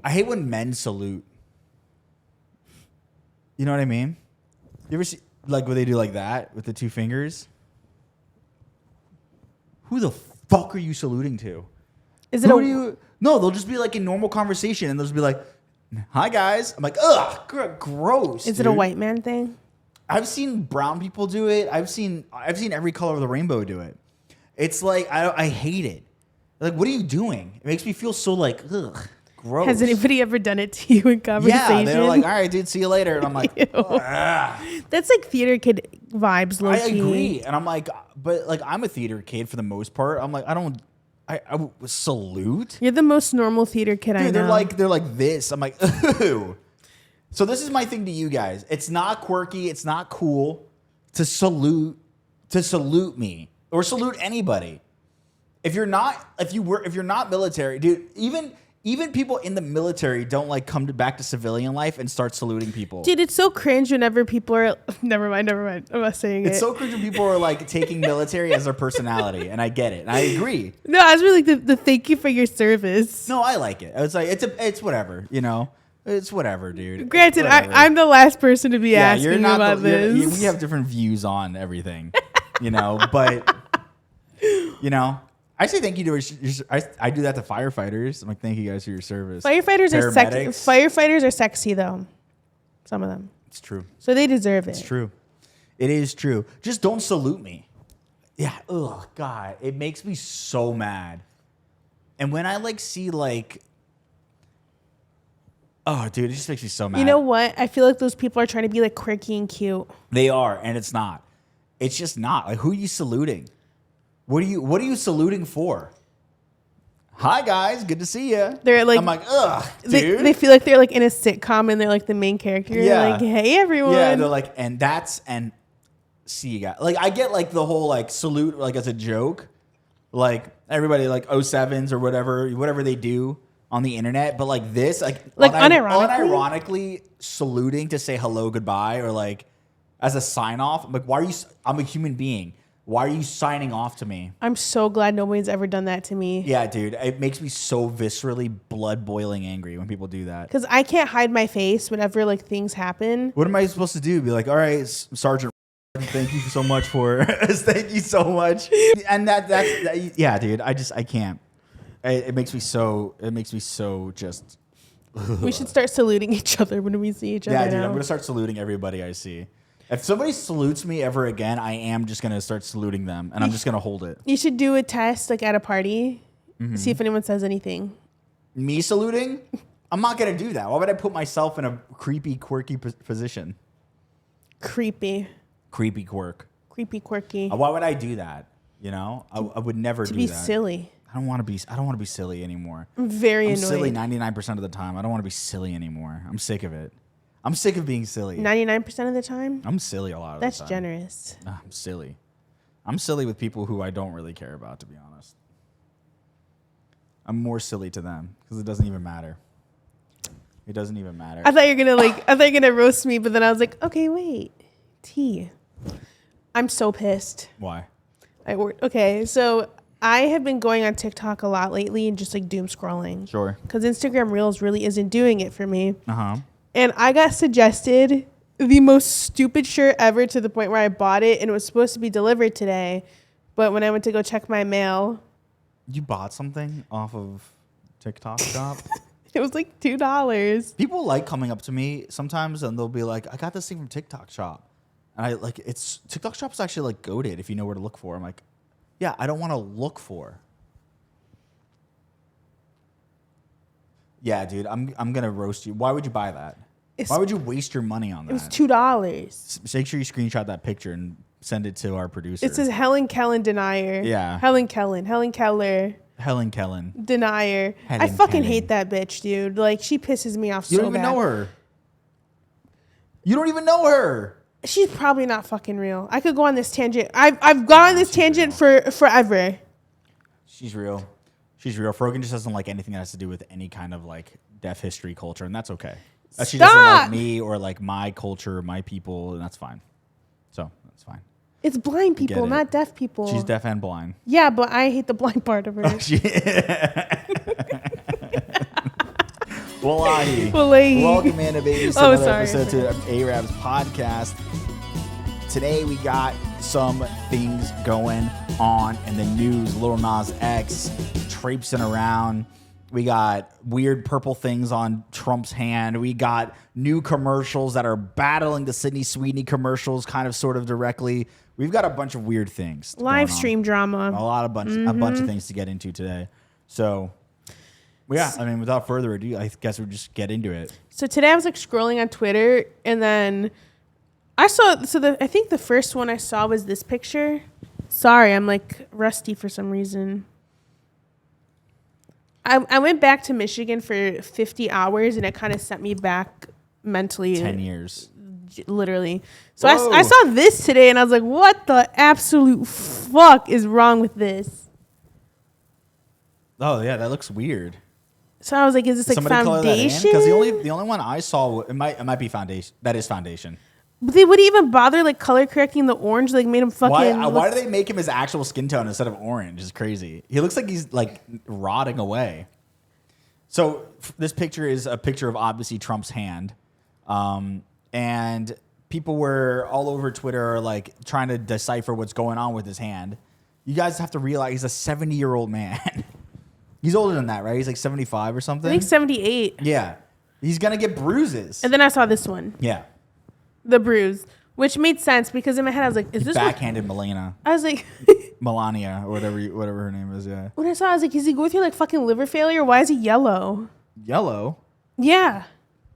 I hate when men salute. You know what I mean? You ever see like what they do like that with the two fingers? Who the fuck are you saluting to? Is it No, they'll just be like in normal conversation and they'll just be like, "Hi guys." I'm like, "Ugh, gross." Is it a white man thing? I've seen brown people do it. I've seen every color of the rainbow do it. It's like I hate it. Like, what are you doing? It makes me feel so like, ugh, gross. Has anybody ever done it to you in conversation? Yeah, they're like, "All right, dude, see you later," and I'm like, that's like theater kid vibes. Low I key. agree, and I'm like, but like I'm a theater kid for the most part. I'm like, I salute. You're the most normal theater kid I know. They're like this. I'm like, ooh. So this is my thing to you guys. It's not quirky. It's not cool to salute me or salute anybody. If you're not military, dude, even people in the military don't like come back to civilian life and start saluting people. Dude, it's so cringe whenever people are. Never mind. I'm not saying it. It's so cringe when people are like taking military as their personality, and I get it. And I agree. No, I was really like the thank you for your service. No, I like it. It's like it's whatever, you know. It's whatever, dude. Granted, I'm the last person to be asking about this. We have different views on everything, you know. But you know, I say thank you to. I do that to firefighters. I'm like, thank you guys for your service. Firefighters are sexy. Firefighters are sexy though. Some of them. It's true. So they deserve it. It's true. It is true. Just don't salute me. Yeah. Oh God, it makes me so mad. And when I like see like. Oh, dude, it just makes me so mad. You know what? I feel like those people are trying to be like quirky and cute. They are, and it's not. It's just not. Like, who are you saluting? What are you saluting for? Hi guys, good to see you. They're like, I'm like, ugh, dude. They feel like they're like in a sitcom and they're like the main character. Yeah. Like, hey everyone. Yeah, they're like, and see you guys. Like, I get like the whole like salute like as a joke, like everybody like 07s or whatever they do on the internet, but like this, like unironically saluting to say hello, goodbye, or like as a sign off. I'm like, why are you? I'm a human being. Why are you signing off to me? I'm so glad nobody's ever done that to me. Yeah, dude, it makes me so viscerally blood boiling angry when people do that. Because I can't hide my face whenever like things happen. What am I supposed to do? Be like, all right, Sergeant. Thank you so much for. Thank you so much. And that's yeah, dude. I can't. It makes me so just. We should start saluting each other when we see each other. Yeah, dude, now. I'm gonna start saluting everybody I see. If somebody salutes me ever again, I am just gonna start saluting them, and I'm just gonna hold it. You should do a test like at a party, see if anyone says anything. Me saluting? I'm not gonna do that. Why would I put myself in a creepy, quirky position? Creepy quirk. Creepy, quirky. Why would I do that? You know, I would never do that. To be silly. I don't want to be silly anymore. I'm very annoyed. Silly 99% of the time. I don't want to be silly anymore. I'm sick of it. I'm sick of being silly. 99% of the time? I'm silly a lot of the time. That's generous. I'm silly. I'm silly with people who I don't really care about, to be honest. I'm more silly to them because it doesn't even matter. It doesn't even matter. I thought you were gonna roast me, but then I was like, okay, wait. I'm so pissed. Why? Okay, so I have been going on TikTok a lot lately and just like doom scrolling. Sure. Because Instagram Reels really isn't doing it for me. Uh-huh. And I got suggested the most stupid shirt ever to the point where I bought it and it was supposed to be delivered today. But when I went to go check my mail. You bought something off of TikTok shop? It was like $2. People like coming up to me sometimes and they'll be like, I got this thing from TikTok shop. And I like, TikTok shop's actually like goated if you know where to look for. I'm like, yeah, I don't want to look for. Yeah, dude, I'm gonna roast you. Why would you buy that? Why would you waste your money on that? It was $2. Make sure you screenshot that picture and send it to our producer. It says Helen Kellen denier. Yeah. Helen Keller. Denier. I fucking hate that bitch, dude. Like, she pisses me off so bad. You don't even know her. You don't even know her. She's probably not fucking real. I could go on this tangent. I've gone on this tangent for forever. She's real. She's real. Frogan just doesn't like anything that has to do with any kind of like deaf history culture, and that's okay. She doesn't like me or like my culture, my people, and that's fine. So that's fine. It's blind people, not deaf people. She's deaf and blind. Yeah, but I hate the blind part of her. Wallahi. Wallahi. Welcome in, babies, to Oh, another sorry. episode to Ayyrabs podcast. Today we got some things going on in the news. Lil Nas X traipsing around. We got weird purple things on Trump's hand. We got new commercials that are battling the Sydney Sweeney commercials kind of sort of directly. We've got a bunch of weird things. Live stream drama. A bunch of things to get into today. So, yeah, I mean, without further ado, I guess we'll just get into it. So today I was like scrolling on Twitter, and then I saw. I think the first one I saw was this picture. Sorry, I'm like rusty for some reason. I went back to Michigan for 50 hours, and it kind of sent me back mentally. 10 years. Literally. So I saw this today, and I was like, what the absolute fuck is wrong with this? Oh, yeah, that looks weird. So I was like, is this like Somebody foundation? Because the only one I saw, it might be foundation. That is foundation. But they wouldn't even bother like color correcting the orange. Like made him fucking. Why do they make him his actual skin tone instead of orange? It's crazy. He looks like he's like rotting away. So this picture is a picture of obviously Trump's hand, and people were all over Twitter like trying to decipher what's going on with his hand. You guys have to realize he's a 70-year-old man. He's older than that, right? He's like 75 or something. I think 78. Yeah, he's gonna get bruises. And then I saw this one, Yeah. the bruise, which made sense because in my head I was like, is this what- Backhanded Melania. I was like, Melania or whatever her name is, yeah. when I saw it, I was like, is he going through like fucking liver failure? Why is he yellow? Yellow? Yeah.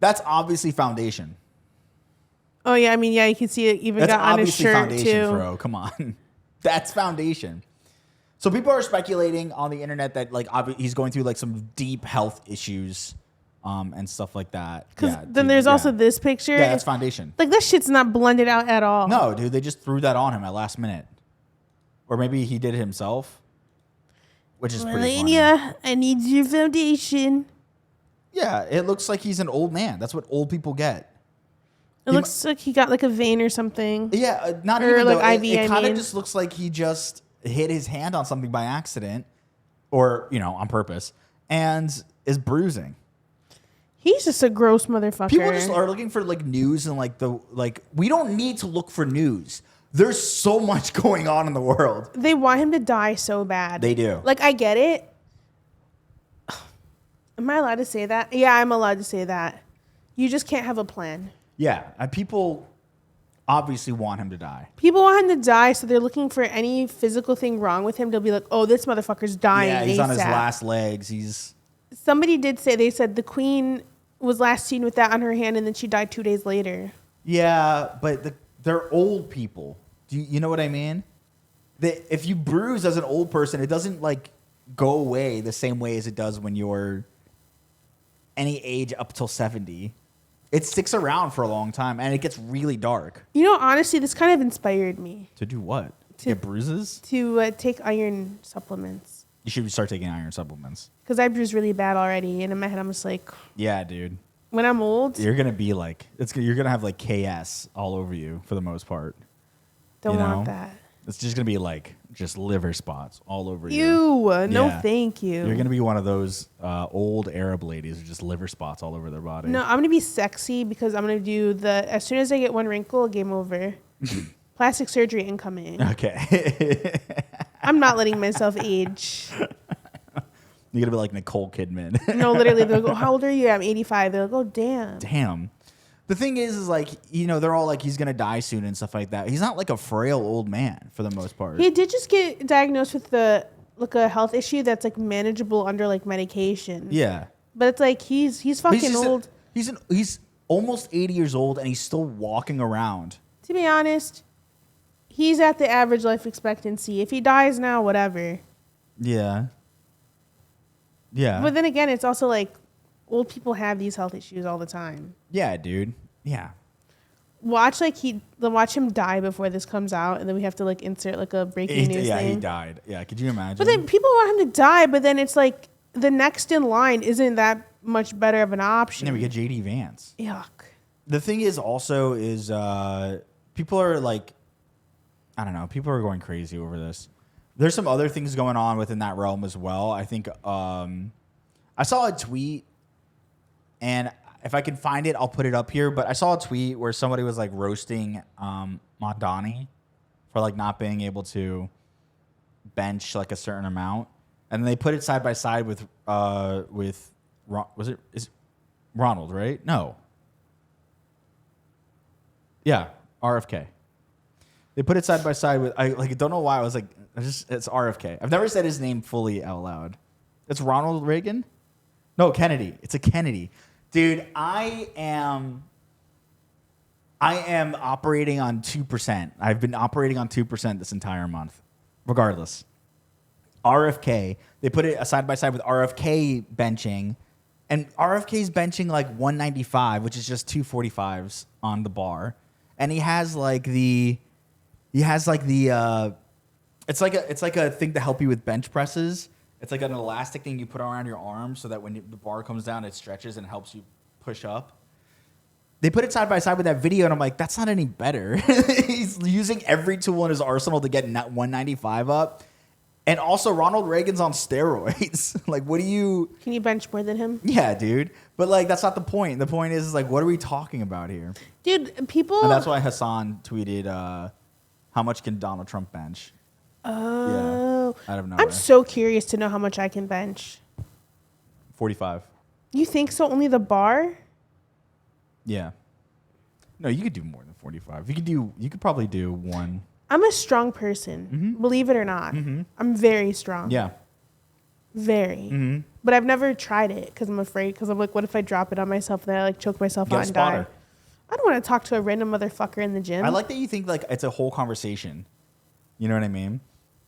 That's obviously foundation. Oh yeah, I mean, yeah, you can see it even That's got on his obviously shirt foundation, too. Fro. Come on. That's foundation. So people are speculating on the internet that like he's going through like some deep health issues and stuff like that. Because then there's also this picture. Yeah, that's foundation. Like that shit's not blended out at all. No, dude, they just threw that on him at last minute. Or maybe he did it himself, which is pretty funny. Melania, I need your foundation. Yeah, it looks like he's an old man. That's what old people get. It looks like he got like a vein or something. Yeah, not Or even like though. IV, It I kind of mean. just looks like he just hit his hand on something by accident, or on purpose, and is bruising. He's just a gross motherfucker. People just are looking for like news and we don't need to look for news. There's so much going on in the world. They want him to die so bad. They do. Like, I get it. Am I allowed to say that? Yeah, I'm allowed to say that. You just can't have a plan. Yeah, and people obviously want him to die. People want him to die, so they're looking for any physical thing wrong with him. They'll be like, oh, this motherfucker's dying. Yeah, he's on his ASAP. last legs. Somebody did say, they said the queen was last seen with that on her hand, and then she died 2 days later. Yeah, but they're old people. Do you know what I mean? If you bruise as an old person, it doesn't like go away the same way as it does when you're any age up till 70. It sticks around for a long time, and it gets really dark. You know, honestly, this kind of inspired me To do what? To get bruises? to take iron supplements. You should start taking iron supplements. Because I bruise really bad already, and in my head, I'm just like, Yeah, dude. when I'm old, You're gonna be like you're gonna have like KS all over you for the most part. don't you know? want that. It's just gonna be like just liver spots all over you. Ew, no Yeah. thank you. You're gonna be one of those old Arab ladies with just liver spots all over their body. No, I'm gonna be sexy because I'm gonna do as soon as I get one wrinkle, game over. Plastic surgery incoming. Okay. I'm not letting myself age. You're gonna be like Nicole Kidman. No, literally, they'll go, how old are you? I'm 85. They'll go, damn. Damn. The thing is like, they're all like, he's gonna die soon and stuff like that. He's not like a frail old man for the most part. He did just get diagnosed with a health issue that's like manageable under like medication. Yeah. But it's like he's But fucking old. He's almost 80 years old and he's still walking around. To be honest, he's at the average life expectancy. If he dies now, whatever. Yeah. Yeah. But then again, it's also like old people have these health issues all the time. Yeah, dude. Yeah. Watch him die before this comes out, and then we have to like insert like a breaking news Yeah, thing. he died. Yeah, could you imagine? But then people want him to die, but then it's like the next in line isn't that much better of an option. Yeah, we get JD Vance. Yuck. The thing is also is people are like, I don't know, people are going crazy over this. There's some other things going on within that realm as well. I think I saw a tweet And if I can find it, I'll put it up here. But I saw a tweet where somebody was like roasting Mondani for like not being able to bench like a certain amount, and they put it side by side with is Ronald, right? No. Yeah, RFK. They put it side by side with, I like don't know why I was like, it's RFK. I've never said his name fully out loud. It's Ronald Reagan? No, Kennedy. It's a Kennedy. Dude, I am operating on 2%. I've been operating on 2% this entire month. Regardless. RFK, they put it side by side with RFK benching, and RFK's benching like 195, which is just 245s on the bar. And he has like the it's like a thing to help you with bench presses. It's like an elastic thing you put around your arm so that when the bar comes down, it stretches and helps you push up. They put it side by side with that video, and I'm like, that's not any better. He's using every tool in his arsenal to get 195 up. And also, Ronald Reagan's on steroids. Like, what do you... Can you bench more than him? Yeah, dude. But, like, that's not the point. The point is, like, what are we talking about here? Dude, people... And that's why Hassan tweeted, how much can Donald Trump bench? Oh. Yeah, out of nowhere. I'm so curious to know how much I can bench. 45. You think so? Only the bar? Yeah. No, you could do more than 45. You could probably do one... I'm a strong person, believe it or not. I'm very strong. Yeah. Very. But I've never tried it because I'm afraid. Because I'm like, what if I drop it on myself and I like choke myself out and die? I don't want to talk to a random motherfucker in the gym. I like that you think like it's a whole conversation. You know what I mean?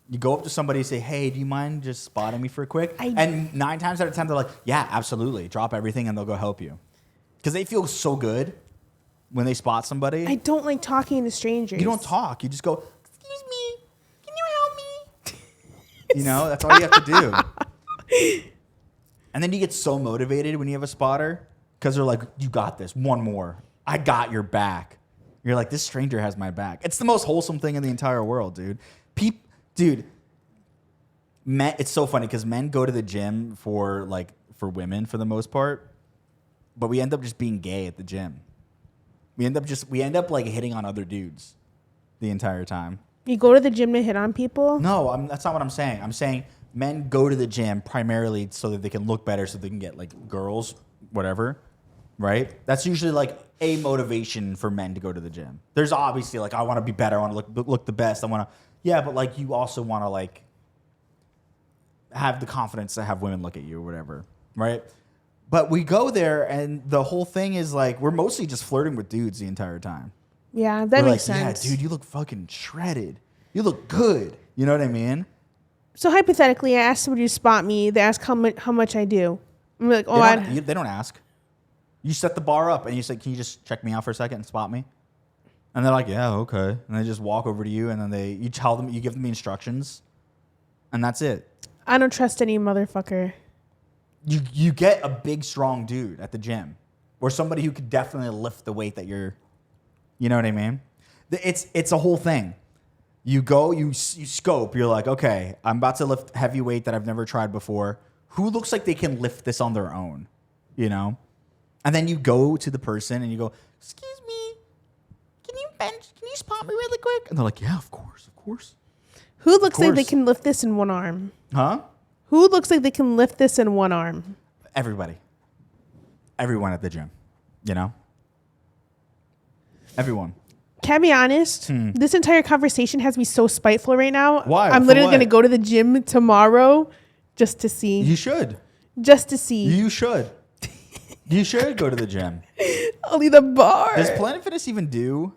You go up to somebody and say, hey, do you mind just spotting me for a quick? And 9 times out of 10, they're like, yeah, absolutely. Drop everything and they'll go help you. Because they feel so good when they spot somebody. I don't like talking to strangers. You don't talk. You just go, excuse me, can you help me? You know, that's all you have to do. And then you get so motivated when you have a spotter because they're like, you got this. One more. I got your back. You're like, this stranger has my back. It's the most wholesome thing in the entire world, dude. Men, it's so funny because men go to the gym for women for the most part, but we end up just being gay at the gym. We end up like hitting on other dudes the entire time. You go to the gym to hit on people? No, that's not what I'm saying. I'm saying men go to the gym primarily so that they can look better, so they can get like girls, whatever, right? That's usually like a motivation for men to go to the gym. There's obviously like, I want to be better. I want to look the best. Yeah, but like you also want to like have the confidence to have women look at you or whatever, right? But we go there and the whole thing is like, we're mostly just flirting with dudes the entire time. Yeah, that makes like, sense. Yeah, dude, you look fucking shredded. You look good. You know what I mean? So hypothetically, I asked somebody to spot me. They ask how much I do. I'm like, oh, they don't ask. You set the bar up and you say, can you just check me out for a second and spot me? And they're like, yeah, okay. And they just walk over to you and then you tell them, you give them the instructions, and that's it. I don't trust any motherfucker. You get a big, strong dude at the gym, or somebody who could definitely lift the weight that you're. You know what I mean? It's a whole thing. You go, you scope. You're like, okay, I'm about to lift heavy weight that I've never tried before. Who looks like they can lift this on their own? You know? And then you go to the person and you go, excuse me, can you spot me really quick? And they're like, yeah, of course. Who looks like they can lift this in one arm? Huh? Who looks like they can lift this in one arm? Everybody. Everyone at the gym. You know? Everyone. Can I be honest? This entire conversation has me so spiteful right now. Why? I'm literally going to go to the gym tomorrow just to see. You should. Just to see. You should. You should go to the gym. Only the bar. Does Planet Fitness even do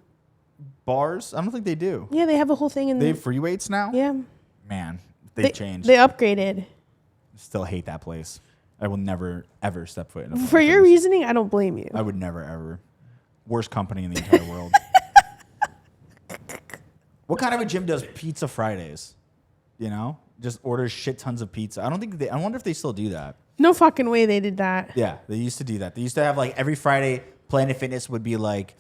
bars? I don't think they do. Yeah, they have a whole thing in They have free weights now? Yeah. Man, they've changed. They upgraded. Still hate that place. I will never, ever step foot in a Planet For your Fitness. reasoning, I don't blame you. I would never, ever. Worst company in the entire world. What kind of a gym does Pizza Fridays? You know? Just orders shit tons of pizza. I wonder if they still do that. No fucking way they did that. Yeah, they used to do that. They used to have like every Friday, Planet Fitness would be like,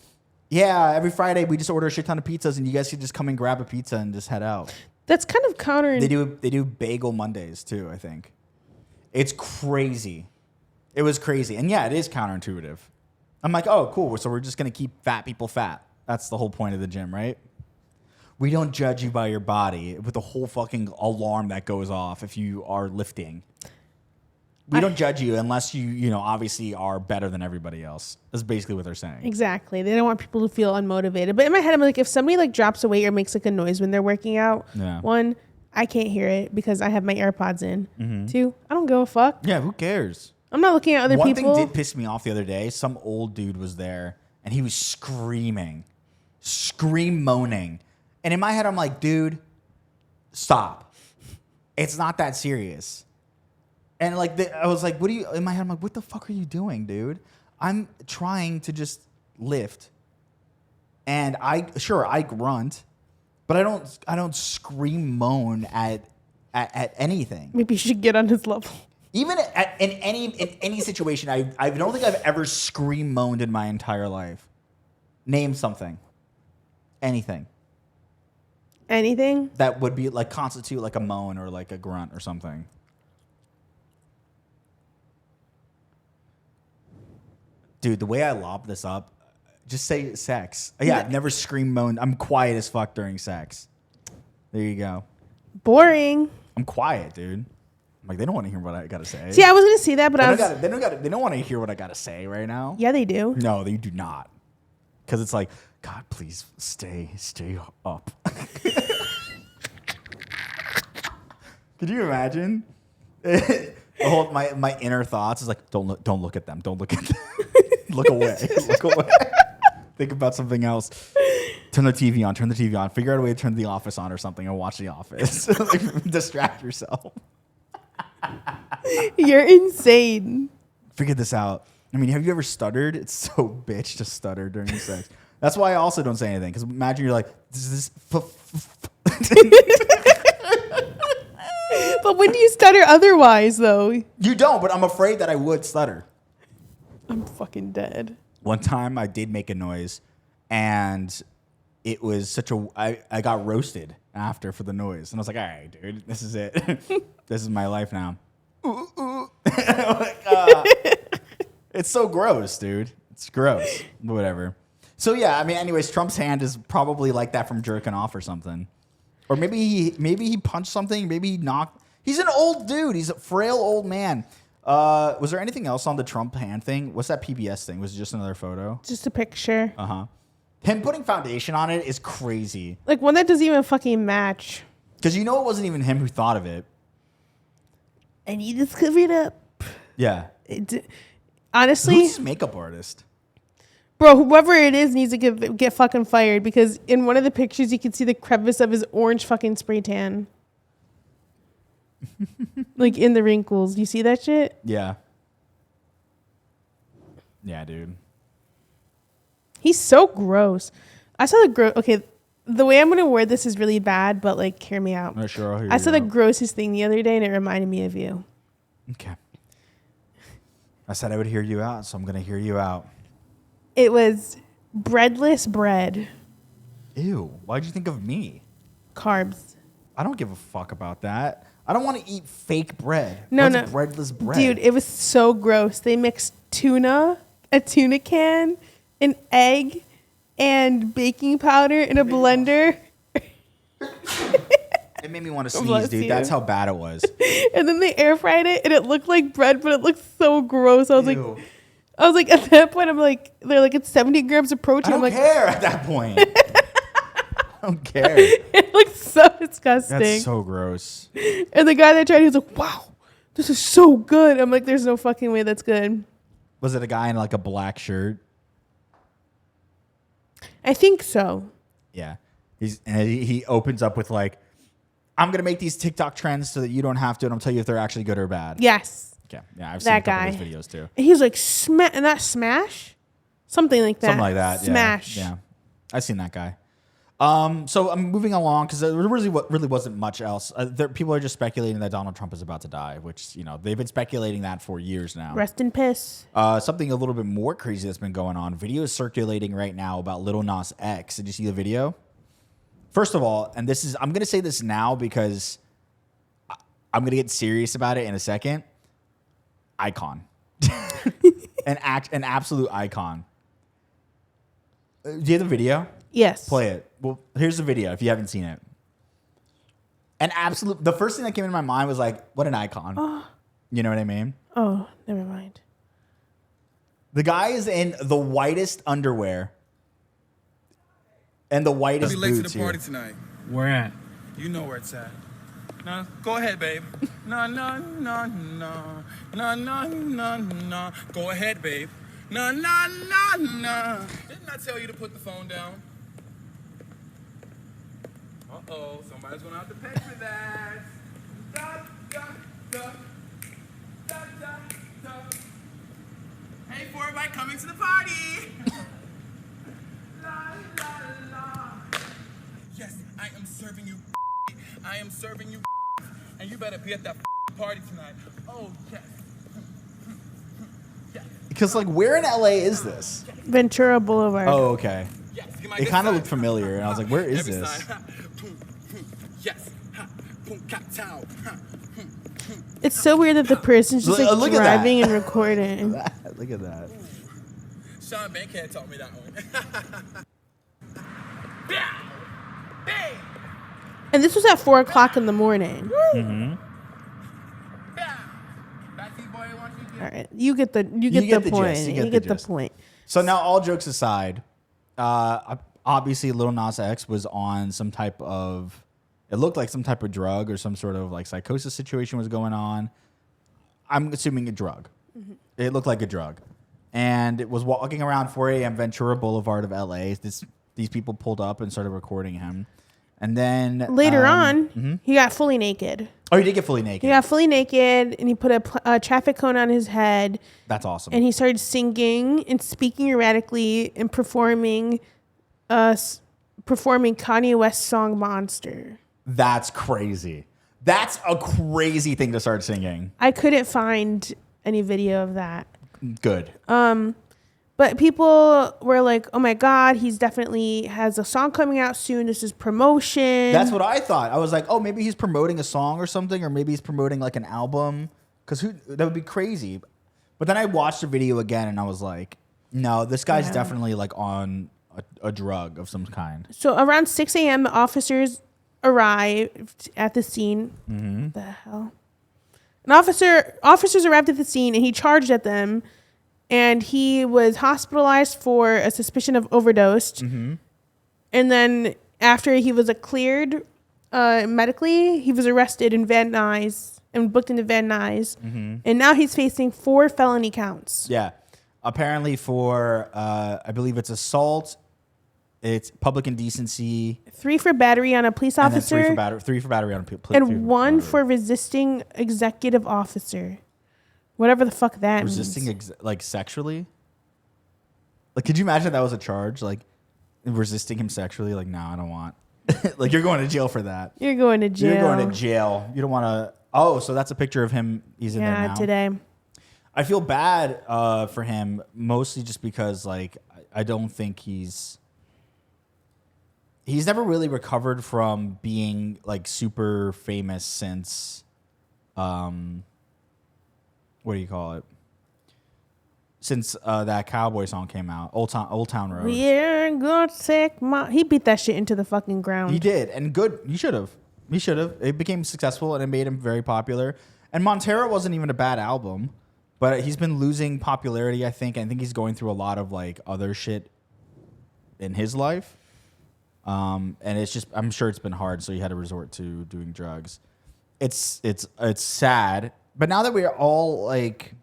yeah, every Friday we just order a shit ton of pizzas and you guys can just come and grab a pizza and just head out. That's kind of counter. They do Bagel Mondays too, I think. It's crazy. It was crazy. And yeah, it is counterintuitive. I'm like, oh, cool. So we're just going to keep fat people fat. That's the whole point of the gym, right? We don't judge you by your body with a whole fucking alarm that goes off if you are lifting. We don't judge you unless you obviously are better than everybody else. That's basically what they're saying. Exactly. They don't want people to feel unmotivated. But in my head, I'm like, if somebody like drops a weight or makes like a noise when they're working out, one, I can't hear it because I have my AirPods in. Mm-hmm. Two, I don't give a fuck. Yeah, who cares? I'm not looking at other people. One thing did piss me off the other day. Some old dude was there and he was screaming, moaning. And in my head, I'm like, dude, stop. It's not that serious. And like, I was like, in my head, I'm like, what the fuck are you doing, dude? I'm trying to just lift. And I grunt, but I don't scream, moan at anything. Maybe you should get on his level. Even in any situation, I don't think I've ever scream moaned in my entire life. Name something. Anything. Anything? That would be like constitute like a moan or like a grunt or something. Dude, the way I lob this up, just say sex. Yeah, I've never scream moaned. I'm quiet as fuck during sex. There you go. Boring. I'm quiet, dude. I'm like, they don't want to hear what I gotta say. See, I was gonna say that, but they don't want to hear what I gotta say right now. Yeah, they do. No, they do not. Because it's like, God, please stay up. Could you imagine? My inner thoughts is like, don't look at them. Don't look at them. Look away. Look away. Think about something else. Turn the TV on. Figure out a way to turn The Office on or something and watch The Office. Like, distract yourself. You're insane. Figure this out. I mean, have you ever stuttered? It's so bitch to stutter during sex. That's why I also don't say anything. Because imagine you're like, this But when do you stutter otherwise, though? You don't, but I'm afraid that I would stutter. I'm fucking dead. One time I did make a noise, and it was I got roasted after for the noise. And I was like, all right, dude, this is it. This is my life now. It's so gross, dude. It's gross. Whatever. So, yeah, I mean, anyways, Trump's hand is probably like that from jerking off or something. Or maybe he punched something. Maybe he knocked. He's an old dude. He's a frail old man. Was there anything else on the Trump hand thing? What's that PBS thing? Was it just another photo? Just a picture. Uh-huh. Him putting foundation on it is crazy. Like one that doesn't even fucking match. Because it wasn't even him who thought of it. And you just cover it up. Yeah. Honestly. Who's his makeup artist? Bro, whoever it is needs to get fucking fired because in one of the pictures you can see the crevice of his orange fucking spray tan. Like in the wrinkles. You see that shit? Yeah. Yeah, dude. He's so gross. I saw okay, the way I'm going to word this is really bad, but like hear me out. Sure, I'll hear I saw you the grossest thing the other day and it reminded me of you. Okay. I said I would hear you out, so I'm going to hear you out. It was breadless bread. Ew. Why'd you think of me? Carbs. I don't give a fuck about that. I don't want to eat fake bread. No. Breadless bread? Dude, it was so gross. They mixed a tuna can, an egg, and baking powder in a blender. It made me want to sneeze, dude. That's how bad it was. And then they air fried it, and it looked like bread, but it looked so gross. I was like, at that point, I'm like, they're like, it's 70 grams of protein. I don't care at that point. I don't care. It looks so disgusting. That's so gross. And the guy that tried, he was like, wow, this is so good. I'm like, there's no fucking way that's good. Was it a guy in like a black shirt? I think so. Yeah. He opens up with like, I'm going to make these TikTok trends so that you don't have to, and I'll tell you if they're actually good or bad. Yes. Okay. Yeah, I've seen a couple of his videos too. And he was like, Smash? Something like that. Something like that. Smash. Yeah. I've seen that guy. So I'm moving along because there really wasn't much else. People are just speculating that Donald Trump is about to die, which, they've been speculating that for years now. Rest in piss. Something a little bit more crazy that's been going on. Video is circulating right now about Lil Nas X. Did you see the video? First of all, and I'm going to say this now because I'm going to get serious about it in a second. Icon. an absolute icon. Do you have the video? Yes. Play it. Well, here's the video if you haven't seen it. The first thing that came into my mind was like, what an icon. You know what I mean? Oh, never mind. The guy is in the whitest underwear and the whitest boots. I'll be late to the party tonight. Where at? You know where it's at. No, go ahead, babe. No. Go ahead, babe. No. Didn't I tell you to put the phone down? Uh-oh, somebody's gonna have to pay for that. Da. Hey, for everybody coming to the party. La. Yes, I am serving you. I am serving you. And you better be at that party tonight. Oh, yes. Because, like, where in LA is this? Ventura Boulevard. Oh, okay. Yes, it kind of looked familiar, and I was like, where is this? Yes. It's so weird that the person's just like driving and recording. Look at that. Sean Bankhead taught me that one. And this was at 4 o'clock in the morning. Mm-hmm. All right, you get the point. You get the point. So now, all jokes aside, obviously Lil Nas X was on some type of. It looked like some type of drug or some sort of like psychosis situation was going on. I'm assuming a drug. Mm-hmm. It looked like a drug, and it was walking around 4 a.m. Ventura Boulevard of LA. These people pulled up and started recording him. And then later on, he got fully naked. Oh, he did get fully naked. He got fully naked, and he put a traffic cone on his head. That's awesome. And he started singing and speaking erratically and performing Kanye West's song "Monster." That's crazy. That's a crazy thing to start singing. I couldn't find any video of that. Good. But people were like, oh my God, he's definitely has a song coming out soon. This is promotion. That's what I thought. I was like, oh, maybe he's promoting a song or something, or maybe he's promoting like an album. Because that would be crazy. But then I watched the video again and I was like, no, this guy's definitely like on a drug of some kind. So around 6 a.m., the officers arrived at the scene. Mm-hmm. What the hell? Officers arrived at the scene and he charged at them. And he was hospitalized for a suspicion of overdose. Mm-hmm. And then after he was cleared medically, he was arrested in Van Nuys and booked into Van Nuys. Mm-hmm. And now he's facing 4 felony counts. Yeah. Apparently for, I believe it's assault, it's public indecency. 3 for battery on a police officer. And then 3 for battery on a police officer. And 1 for resisting executive officer. Whatever the fuck that means. Resisting, like, sexually? Like, could you imagine that was a charge? Like, resisting him sexually? Like, no, I don't want. Like, you're going to jail for that. You're going to jail. You're going to jail. You don't want to. Oh, so that's a picture of him. He's in there now. Yeah, today. I feel bad for him, mostly just because, like, I don't think he's never really recovered from being, like, super famous since, what do you call it? Since that cowboy song came out, Old Town Road. We're gonna take my. He beat that shit into the fucking ground. He did, and good. He should have. It became successful, and it made him very popular. And Montero wasn't even a bad album, but he's been losing popularity. I think he's going through a lot of like other shit in his life, and it's just. I'm sure it's been hard, so he had to resort to doing drugs. It's sad. But now that we all like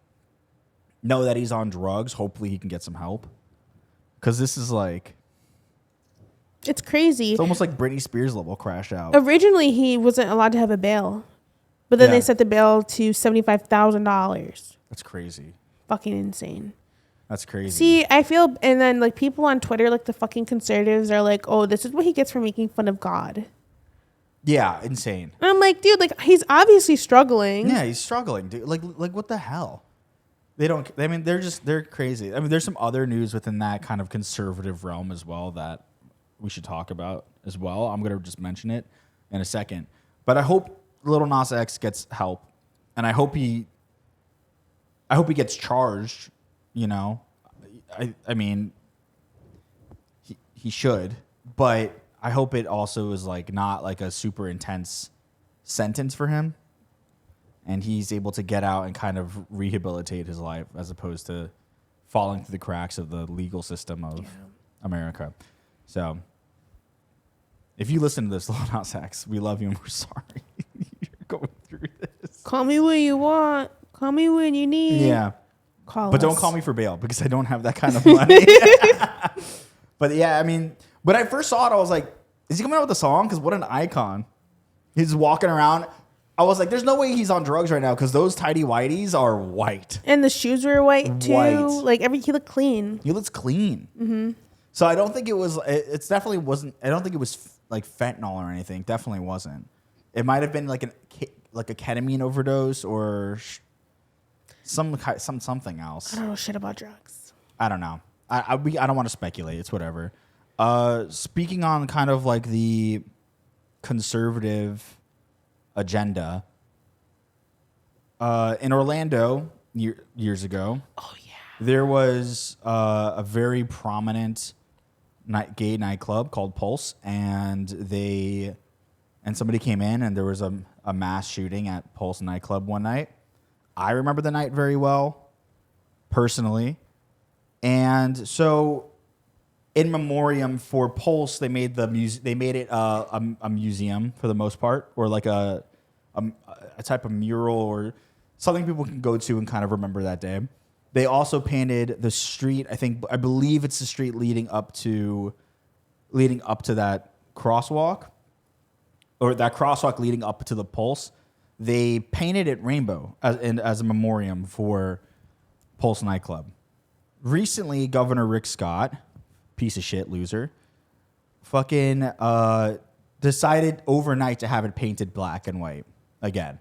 know that he's on drugs, hopefully he can get some help. Because this is like... It's crazy. It's almost like Britney Spears level crash out. Originally, he wasn't allowed to have a bail. But then they set the bail to $75,000. That's crazy. Fucking insane. That's crazy. See, I feel... And then like people on Twitter, like the fucking conservatives are like, oh, this is what he gets for making fun of God. Yeah, insane. And I'm like, dude, like he's obviously struggling. Yeah, he's struggling, dude. Like what the hell? They don't. I mean, they're crazy. I mean, there's some other news within that kind of conservative realm as well that we should talk about as well. I'm gonna just mention it in a second. But I hope Lil Nas X gets help, and I hope he I hope he gets charged. You know, I mean, he should, but I hope it also is like not like a super intense sentence for him, and he's able to get out and kind of rehabilitate his life as opposed to falling through the cracks of the legal system of America. So, if you listen to this, Lil Nas X, we love you and we're sorry you're going through this. Call me when you want. Call me when you need. Yeah. Call But us. don't call me for bail because I don't have that kind of money. But yeah, I mean, when I first saw it, I was like, is he coming out with a song? Because what an icon. He's walking around. I was like, there's no way he's on drugs right now because those tidy whities are white. And the shoes were white too. White. Like he looked clean. He looks clean. Mm-hmm. So I don't think it was, it's definitely wasn't, I don't think it was like fentanyl or anything. Definitely wasn't. It might have been like a ketamine overdose or something else. I don't know shit about drugs. I don't know. I don't want to speculate. It's whatever. Speaking on kind of like the conservative agenda, in Orlando years ago, there was a very prominent gay nightclub called Pulse, and somebody came in, and there was a mass shooting at Pulse nightclub one night. I remember the night very well, personally. And so, in memoriam for Pulse, they made it a museum for the most part, or like a type of mural or something people can go to and kind of remember that day. They also painted the street. I believe it's the street leading up to that crosswalk, or that crosswalk leading up to the Pulse. They painted it rainbow as a memoriam for Pulse nightclub. Recently, Governor Rick Scott, piece of shit loser, fucking decided overnight to have it painted black and white again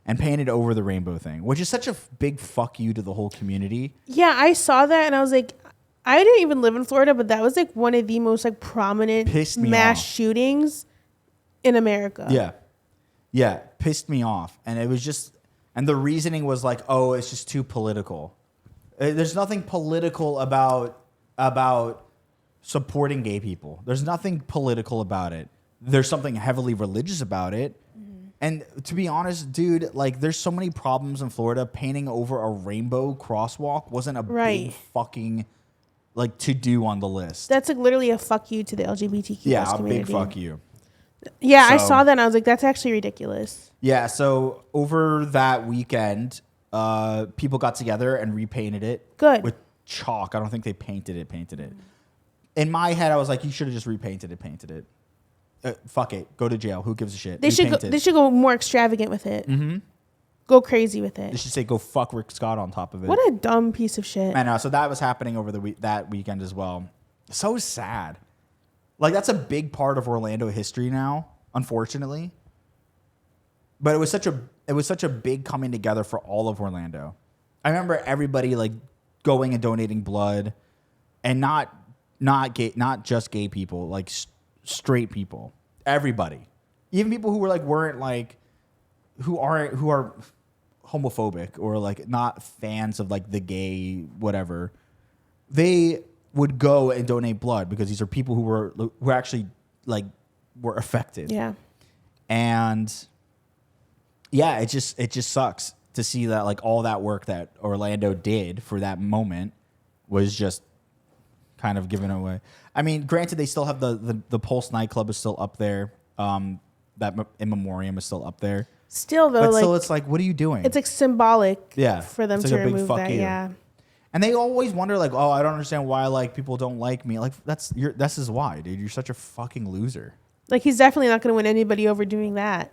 and painted over the rainbow thing, which is such a big fuck you to the whole community. Yeah, I saw that and I was like, I didn't even live in Florida, but that was like one of the most like prominent mass shootings in America. Yeah, pissed me off. And it was just, and the reasoning was like, oh, it's just too political. There's nothing political about supporting gay people. There's nothing political about it. There's something heavily religious about it. Mm-hmm. And to be honest, dude, like there's so many problems in Florida. Painting over a rainbow crosswalk wasn't a big fucking like to do on the list. That's like literally a fuck you to the LGBTQ community. Big fuck you. Yeah, I saw that and I was like, that's actually ridiculous. Yeah, so over that weekend, people got together and repainted it. Good. With chalk. I don't think they painted it. In my head, I was like, you should have just painted it. Fuck it. Go to jail. Who gives a shit? They should go more extravagant with it. Mm-hmm. Go crazy with it. They should say, go fuck Rick Scott on top of it. What a dumb piece of shit. I know. So that was happening over that weekend as well. So sad. Like, that's a big part of Orlando history now, unfortunately. But it was such a big coming together for all of Orlando. I remember everybody like going and donating blood, and not just gay people, like straight people, everybody, even people who are homophobic or like not fans of like the gay whatever. They would go and donate blood because these are people who actually like were affected. Yeah. And yeah, it just sucks to see that like all that work that Orlando did for that moment was just kind of given away. I mean, granted, they still have the Pulse nightclub is still up there. That in memoriam is still up there. Still though, but still, it's like, what are you doing? It's like symbolic. Yeah, for them it's to like a big remove fuck that. you. Yeah. And they always wonder, like, oh, I don't understand why like people don't like me. Like this is why, dude. You're such a fucking loser. Like he's definitely not going to win anybody over doing that.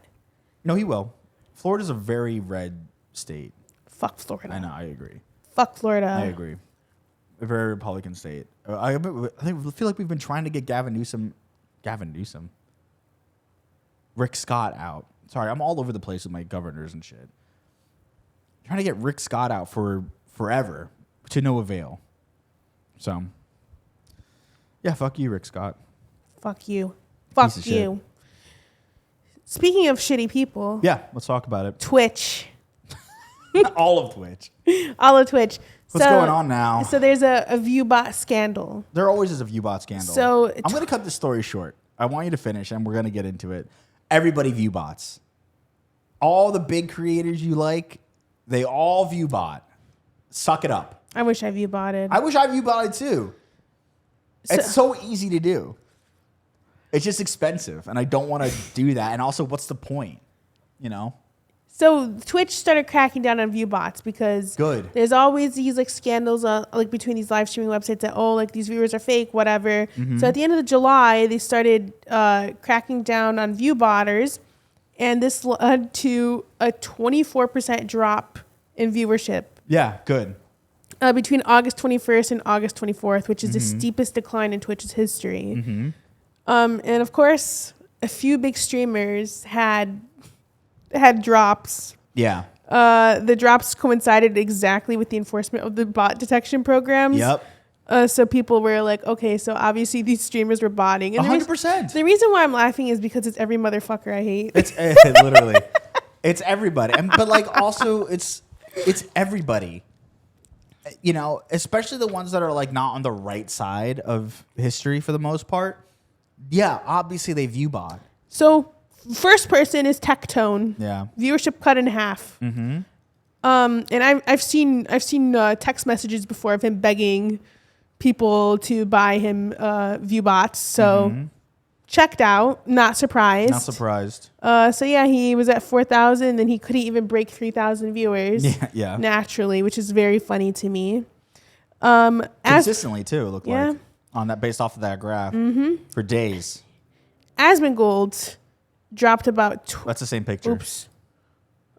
No, he will. Florida's a very red state. Fuck Florida. I know. I agree. Fuck Florida. I agree. A very Republican state. I feel like we've been trying to get Gavin Newsom, Rick Scott out. Sorry, I'm all over the place with my governors and shit. Trying to get Rick Scott out for forever to no avail. So, yeah, fuck you, Rick Scott. Fuck you. Fuck you. Speaking of shitty people. Yeah, let's talk about it. Twitch. All of Twitch. All of Twitch. What's going on now? So there's a Viewbot scandal. There always is a Viewbot scandal. So I'm going to cut this story short. I want you to finish, and we're going to get into it. Everybody Viewbots. All the big creators you like, they all Viewbot. Suck it up. I wish I Viewbotted. I wish I Viewbotted too. It's so easy to do. It's just expensive, and I don't want to do that. And also, what's the point? You know? So Twitch started cracking down on Viewbots because there's always these like scandals like between these live streaming websites that like these viewers are fake, whatever. So at the end of July, they started cracking down on Viewbotters, and this led to a 24% drop in viewership. Yeah, good. Between August 21st and August 24th, which is the steepest decline in Twitch's history. And of course, a few big streamers had drops. Yeah. The drops coincided exactly with the enforcement of the bot detection programs. Yep. So people were like, okay, so obviously these streamers were botting. And 100%. The reason why I'm laughing is because it's every motherfucker I hate. It's literally, it's everybody. But like also it's everybody. You know, especially the ones that are like not on the right side of history for the most part. Yeah, obviously they Viewbot. So first person is Tectone. Yeah. Viewership cut in half. And I've seen text messages before of him begging people to buy him Viewbots. So checked out, not surprised. Not surprised. So yeah, he was at 4,000, and he couldn't even break 3,000 viewers. Yeah. Naturally, which is very funny to me. Consistently too, it looked yeah. like. On that, based off of that graph. For days. Asmongold dropped about... That's the same picture. Oops.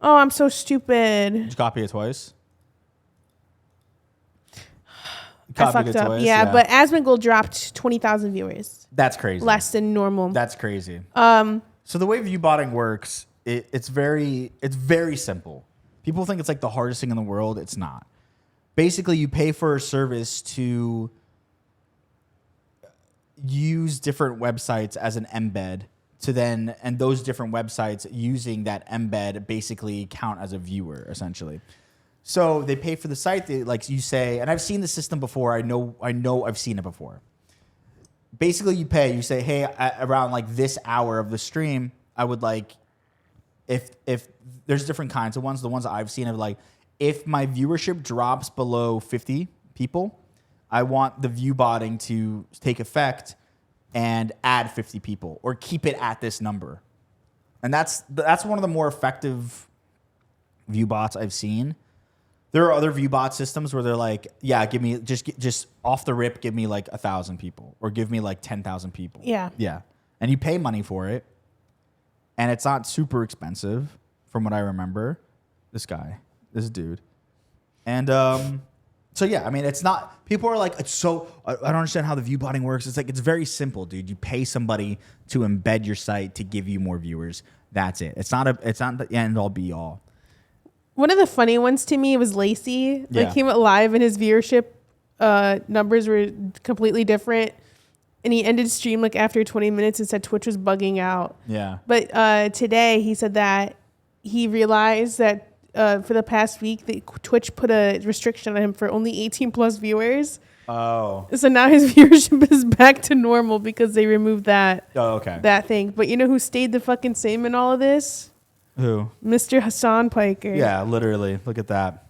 Oh, I'm so stupid. Did you copy it twice? I fucked up. Yeah, but Asmongold dropped 20,000 viewers. That's crazy. Less than normal. That's crazy. So the way Viewbotting works, it's very simple. People think it's like the hardest thing in the world. It's not. Basically, you pay for a service to use different websites as an embed to then, and those different websites using that embed basically count as a viewer, essentially. So they pay for the site. They, like you say, and I've seen the system before. I know I've seen it before. Basically, you pay. You say, hey, around like this hour of the stream, I would like, if there's different kinds of ones. The ones that I've seen are like, if my viewership drops below 50 people, I want the Viewbotting to take effect and add 50 people or keep it at this number. And that's one of the more effective Viewbots I've seen. There are other Viewbot systems where they're like, yeah, give me just off the rip, give me like 1,000 people or give me like 10,000 people. Yeah. Yeah. And you pay money for it. And it's not super expensive from what I remember. This dude. And so yeah, I mean, it's not, people are like, it's so, I don't understand how the Viewbotting works. It's like, it's very simple, dude. You pay somebody to embed your site to give you more viewers. That's it. It's not the end all be all. One of the funny ones to me was Lacey. Yeah. Like, he went live and his viewership numbers were completely different. And he ended stream like after 20 minutes and said Twitch was bugging out. Yeah. But today he said that he realized that for the past week, Twitch put a restriction on him for only 18 plus viewers. Oh. So now his viewership is back to normal because they removed that. Oh, okay. That thing. But you know who stayed the fucking same in all of this? Who? Mr. Hassan Piker. Yeah, literally. Look at that.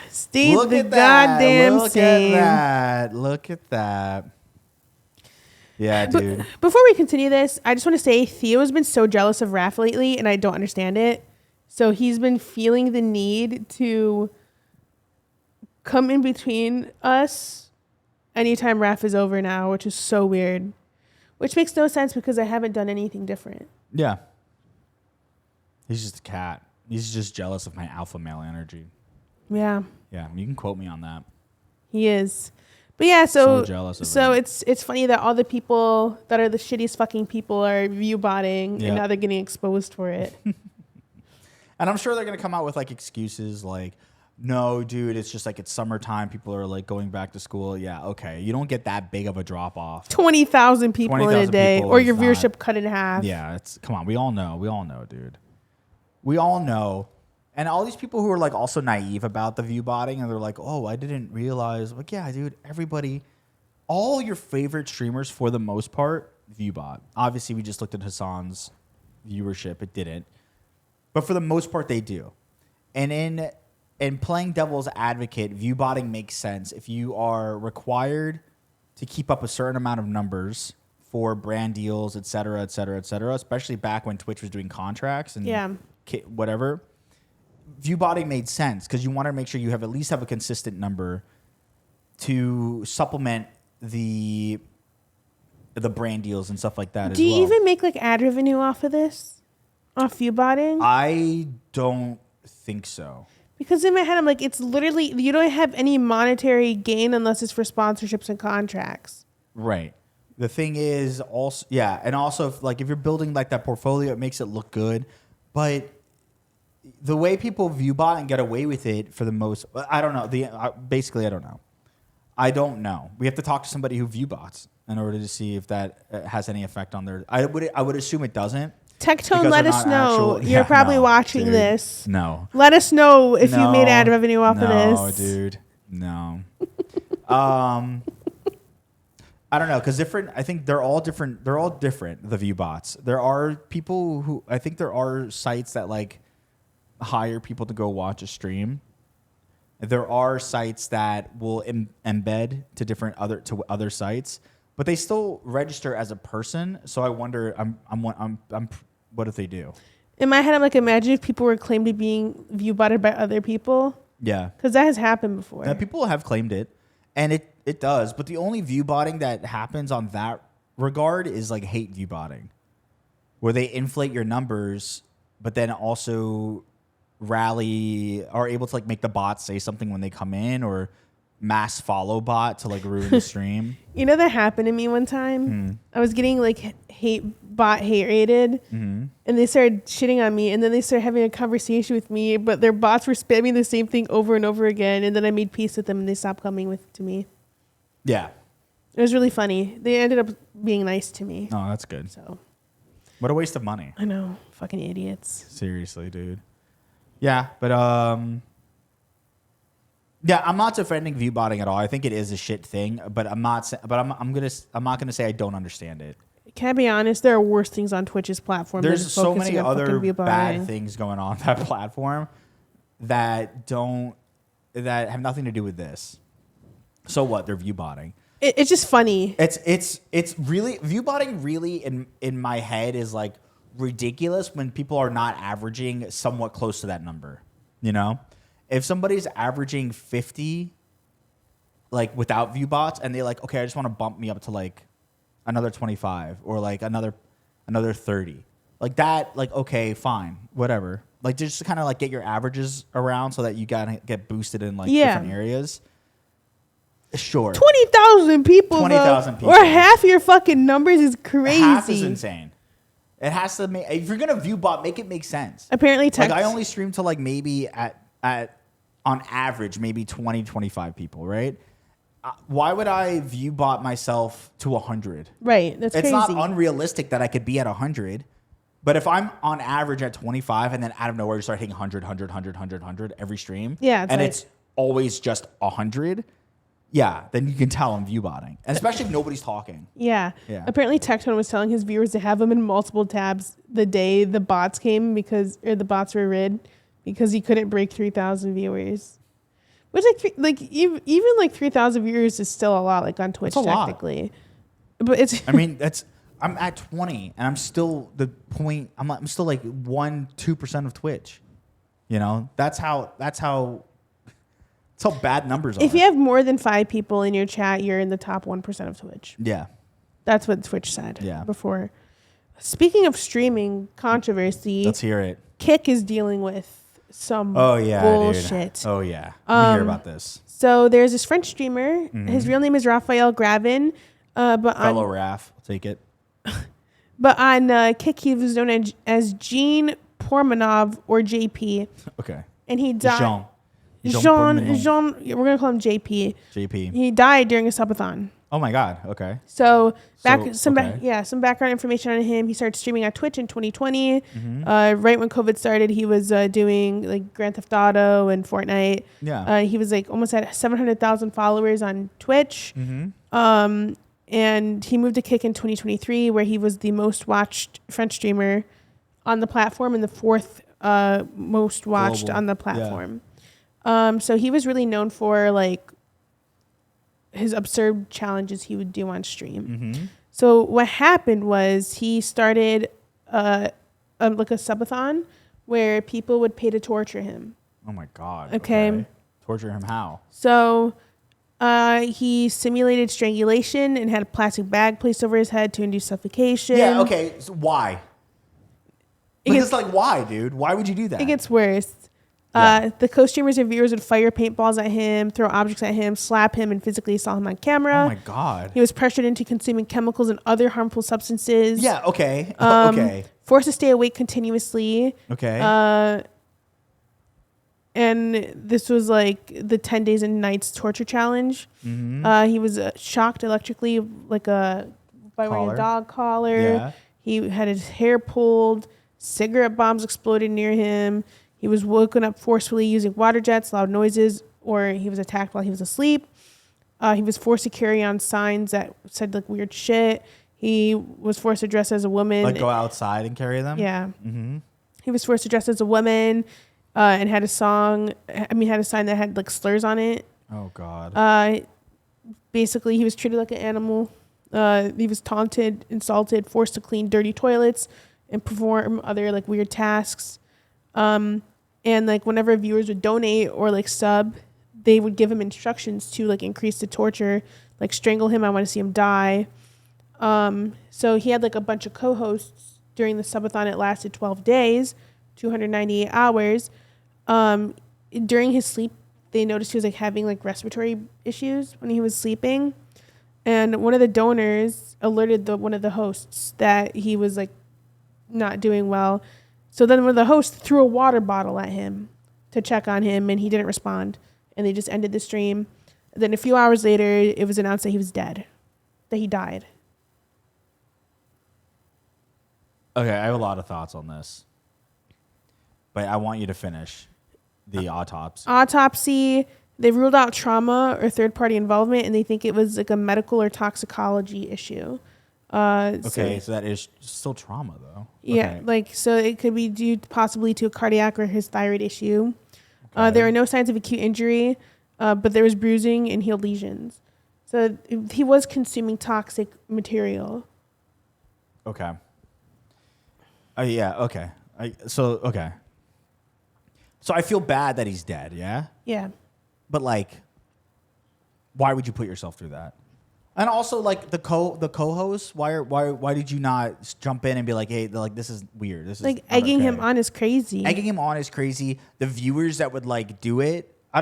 Stayed the goddamn same. Look at that. Yeah, dude. Before we continue this, I just want to say Theo has been so jealous of Raff lately, and I don't understand it. So he's been feeling the need to come in between us anytime Raff is over now, which is so weird. Which makes no sense because I haven't done anything different. Yeah. He's just a cat. He's just jealous of my alpha male energy. Yeah. Yeah, you can quote me on that. He is. But yeah, so jealous of so him. it's funny that all the people that are the shittiest fucking people are Viewbotting, and now they're getting exposed for it. And I'm sure they're going to come out with like excuses like, no, dude, it's just like it's summertime. People are like going back to school. Yeah, okay. You don't get that big of a drop off. 20,000 people 20, in a day, or your viewership not, cut in half. Yeah, come on. We all know, dude. We all know And all these people who are like also naive about the view botting, and they're like, "Oh, I didn't realize." Like, yeah, dude, everybody, all your favorite streamers for the most part view bot. Obviously, we just looked at Hassan's viewership; it didn't, but for the most part, they do. And in playing devil's advocate, view botting makes sense if you are required to keep up a certain amount of numbers for brand deals, et cetera, et cetera, et cetera. Especially back when Twitch was doing contracts and whatever. View botting made sense because you want to make sure you have at least have a consistent number to supplement the brand deals and stuff like that. Do you even make like ad revenue off of this? Off view botting? I don't think so. Because in my head, I'm like, it's literally, you don't have any monetary gain unless it's for sponsorships and contracts. Right. The thing is also, yeah, and also if you're building like that portfolio, it makes it look good. But the way people view bot and get away with it for the most, I don't know. Basically, I don't know. I don't know. We have to talk to somebody who view bots in order to see if that has any effect on their. I would assume it doesn't. Tectone, let us know. You're probably watching dude. This. No. Let us know if you made ad revenue off of this. No, dude. No. I don't know, because I think they're all different. They're all different, the view bots. There are people who, I think there are sites that like hire people to go watch a stream. There are sites that will embed to other sites, but they still register as a person. So I wonder, what if they do? In my head, I'm like, imagine if people were claimed to being view botted by other people. Yeah. Because that has happened before. Now, people have claimed it, and it does. But the only view botting that happens on that regard is like hate view botting, where they inflate your numbers, but then also are able to like make the bots say something when they come in, or mass follow bot to like ruin the stream. You know, that happened to me one time. I was getting like hate rated, and they started shitting on me, and then they started having a conversation with me, but their bots were spamming the same thing over and over again, and then I made peace with them and they stopped coming to me. Yeah. It was really funny. They ended up being nice to me. Oh, that's good. So what a waste of money. I know. Fucking idiots. Seriously, dude. Yeah, but yeah, I'm not defending view botting at all. I think it is a shit thing, but I'm not gonna say I don't understand it. Can I be honest? There are worse things on Twitch's platform. There's so many other bad things going on that platform that have nothing to do with this. So what? They're view botting. It's just funny. It's really view botting. Really, in my head, is like ridiculous when people are not averaging somewhat close to that number. You know, if somebody's averaging 50, like without view bots, and they like, okay, I just want to bump me up to like another 25 or like another 30, like that, like, okay, fine, whatever. Like just to kind of like get your averages around so that you gotta get boosted in like different areas. Sure. 20,000 people. 20,000 people. Or half your fucking numbers is crazy. Half is insane. It has to make, if you're gonna view bot, make it make sense. Apparently, like I only stream to like maybe at on average maybe 20, 25 people, right? Why would I view bot myself to 100? Right, that's it's crazy. It's not unrealistic that I could be at 100, but if I'm on average at 25 and then out of nowhere you start hitting 100 every stream, it's always just 100. Yeah, then you can tell I'm view botting, and especially if nobody's talking. Yeah. Apparently, Tectone was telling his viewers to have them in multiple tabs the day the bots came the bots were rid because he couldn't break 3,000 viewers. Which even 3,000 viewers is still a lot, like on Twitch technically. But it's I mean I'm at 20 and I'm still I'm still like 1-2% of Twitch. You know that's how bad numbers are. If you have more than 5 people in your chat, you're in the top 1% of Twitch. Yeah. That's what Twitch said before. Speaking of streaming controversy, let's hear it. Kick is dealing with some bullshit. Dude. Oh, yeah. Let me hear about this. So there's this French streamer. Mm-hmm. His real name is Raphael Gravin. Fellow Raff. I'll take it. But on Kick, he was known as Jean Pormanov or JP. Okay. And he died. Jean, we're going to call him JP. JP. He died during a subathon. Oh my God. Okay. So So, some background information on him. He started streaming on Twitch in 2020. Mm-hmm. Right when COVID started, he was doing like Grand Theft Auto and Fortnite. Yeah. He was like almost at 700,000 followers on Twitch. Mm-hmm. And he moved to Kick in 2023, where he was the most watched French streamer on the platform and the fourth most watched Global. on the platform. So he was really known for like his absurd challenges he would do on stream. Mm-hmm. So what happened was he started like a subathon where people would pay to torture him. Oh my God. Okay. Torture him how? So he simulated strangulation and had a plastic bag placed over his head to induce suffocation. Yeah. Okay. So why? It Like, gets- it's like, why, dude? Why would you do that? It gets worse. Yeah. The co-streamers and viewers would fire paintballs at him, throw objects at him, slap him, and physically assault him on camera. Oh my God. He was pressured into consuming chemicals and other harmful substances. Yeah. Okay. Okay. Forced to stay awake continuously. Okay. And this was like the 10 days and nights torture challenge. Mm-hmm. He was shocked electrically, like by wearing Collar. a dog collar. Yeah. He had his hair pulled. Cigarette bombs exploded near him. He was woken up forcefully using water jets, loud noises, or he was attacked while he was asleep. He was forced to carry on signs that said like weird shit. He was forced to dress as a woman. Like go outside and carry them? Yeah. Mm-hmm. He was forced to dress as a woman and had a sign that had like slurs on it. Oh God. Basically, he was treated like an animal. He was taunted, insulted, forced to clean dirty toilets and perform other like weird tasks. And like whenever viewers would donate or like sub, they would give him instructions to like increase the torture, like strangle him. I want to see him die. So he had like a bunch of co-hosts during the subathon. It lasted 12 days, 298 hours. During his sleep, they noticed he was like having like respiratory issues when he was sleeping. And one of the donors alerted one of the hosts that he was like not doing well. So then one of the hosts threw a water bottle at him to check on him, and he didn't respond. And they just ended the stream. Then a few hours later, it was announced that he was dead, that he died. Okay, I have a lot of thoughts on this, but I want you to finish the autopsy. Autopsy, they ruled out trauma or third-party involvement, and they think it was like a medical or toxicology issue. Okay, so that is still trauma, though. Yeah, Okay. like, so it could be due possibly to a cardiac or his thyroid issue. Okay. There are no signs of acute injury, but there was bruising and healed lesions. So he was consuming toxic material. Okay. Yeah, okay. Okay. So I feel bad that he's dead, yeah? Yeah. But, like, why would you put yourself through that? And also, like, the co-host, why did you not jump in and be like, hey, like, this is weird. This is Like, not egging okay. him on is crazy. Egging him on is crazy. The viewers that would, like, do it, I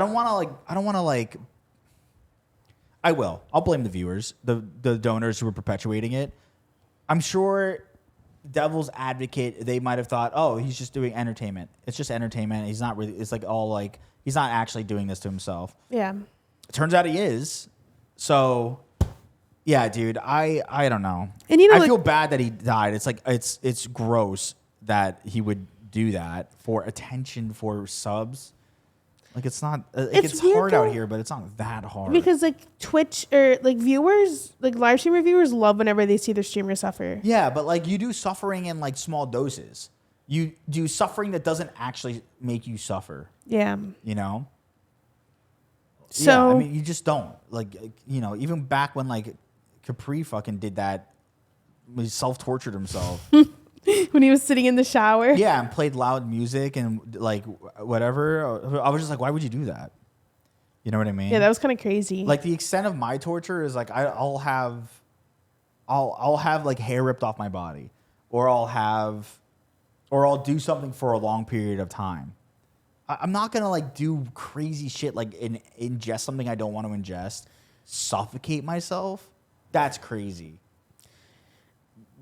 will. I'll blame the viewers, the donors who were perpetuating it. I'm sure devil's advocate, they might have thought, oh, he's just doing entertainment. It's just entertainment. He's not really, it's like all like, he's not actually doing this to himself. Yeah. It turns out he is. So, yeah, dude, I don't know. And you know, I like, feel bad that he died. It's like, it's gross that he would do that for attention, for subs. Like, it's not, it's weird, hard out though, here, but it's not that hard. because like Twitch or like viewers, like live streamer viewers love whenever they see their streamer suffer. Yeah, but like you do suffering in like small doses. You do suffering that doesn't actually make you suffer, Yeah. you know? So Yeah, I mean, you just don't. Like, you know, even back when like Capri fucking did that, he self-tortured himself. when he was sitting in the shower. Yeah, and played loud music and like whatever. I was just like, why would you do that? You know what I mean? Yeah, that was kind of crazy. Like the extent of my torture is like I'll have like hair ripped off my body, or I'll do something for a long period of time. I'm not gonna like do crazy shit like ingest something I don't want to ingest, suffocate myself. That's crazy.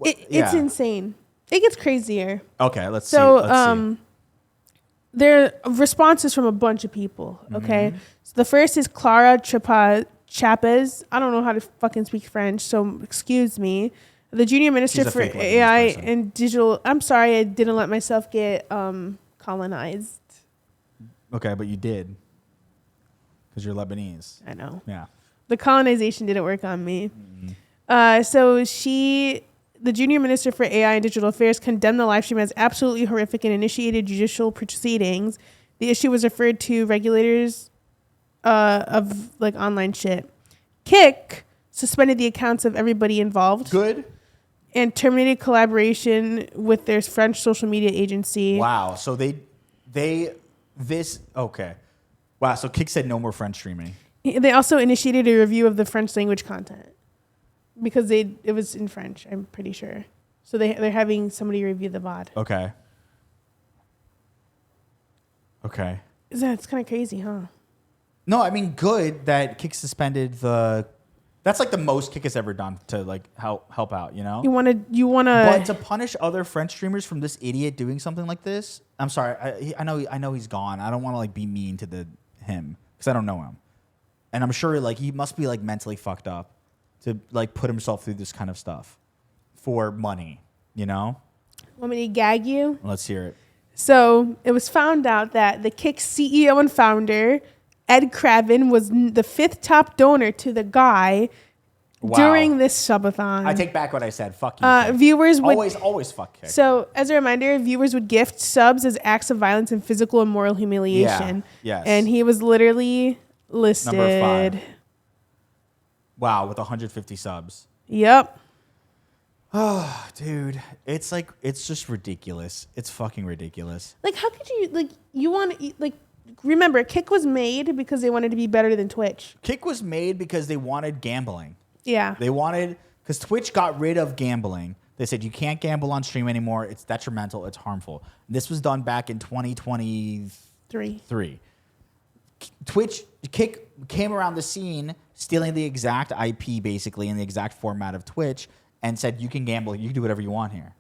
It's insane. It gets crazier. Okay, let's So, see. there are responses from a bunch of people. Okay, so the first is Clara Chapez. I don't know how to fucking speak French, so excuse me. The junior minister She's a for fake Lebanese AI person. and digital. I'm sorry, I didn't let myself get colonized. Okay, but you did. Because you're Lebanese. I know. Yeah. The colonization didn't work on me. So the junior minister for AI and digital affairs, condemned the live stream as absolutely horrific and initiated judicial proceedings. The issue was referred to regulators of like online shit. Kick suspended the accounts of everybody involved. Good. And terminated collaboration with their French social media agency. Wow. So okay. Wow. So Kick said no more French streaming. They also initiated a review of the French language content because it was in French, I'm pretty sure. So they're having somebody review the VOD. Okay. Okay. It's kind of crazy, huh? No, I mean, good that Kick suspended that's like the most Kick has ever done to like help out, you know? You want But to to punish other French streamers from this idiot doing something like this, I'm sorry. I know he's gone. I don't want to like be mean to him because I don't know him, and I'm sure like he must be like mentally fucked up to like put himself through this kind of stuff for money, you know? want me to gag you? Let's hear it. So it was found out that the Kick CEO and founder, Ed Craven, was the 5th top donor to the guy during this subathon. I take back what I said. Fuck you. Kick. Viewers would always fuck Kick. So, as a reminder, viewers would gift subs as acts of violence and physical and moral humiliation. Yeah, yes. And he was literally listed. Number 5. Wow, with 150 subs. Yep. Oh, dude. It's like, it's just ridiculous. It's fucking ridiculous. Like, how could you, like, you want to, like, remember, Kick was made because they wanted to be better than Twitch. Kick was made because they wanted gambling. Yeah. They wanted, because Twitch got rid of gambling. They said you can't gamble on stream anymore. It's detrimental. It's harmful. This was done back in 2023. Kick came around the scene, stealing the exact IP basically and the exact format of Twitch, and said you can gamble. You can do whatever you want here.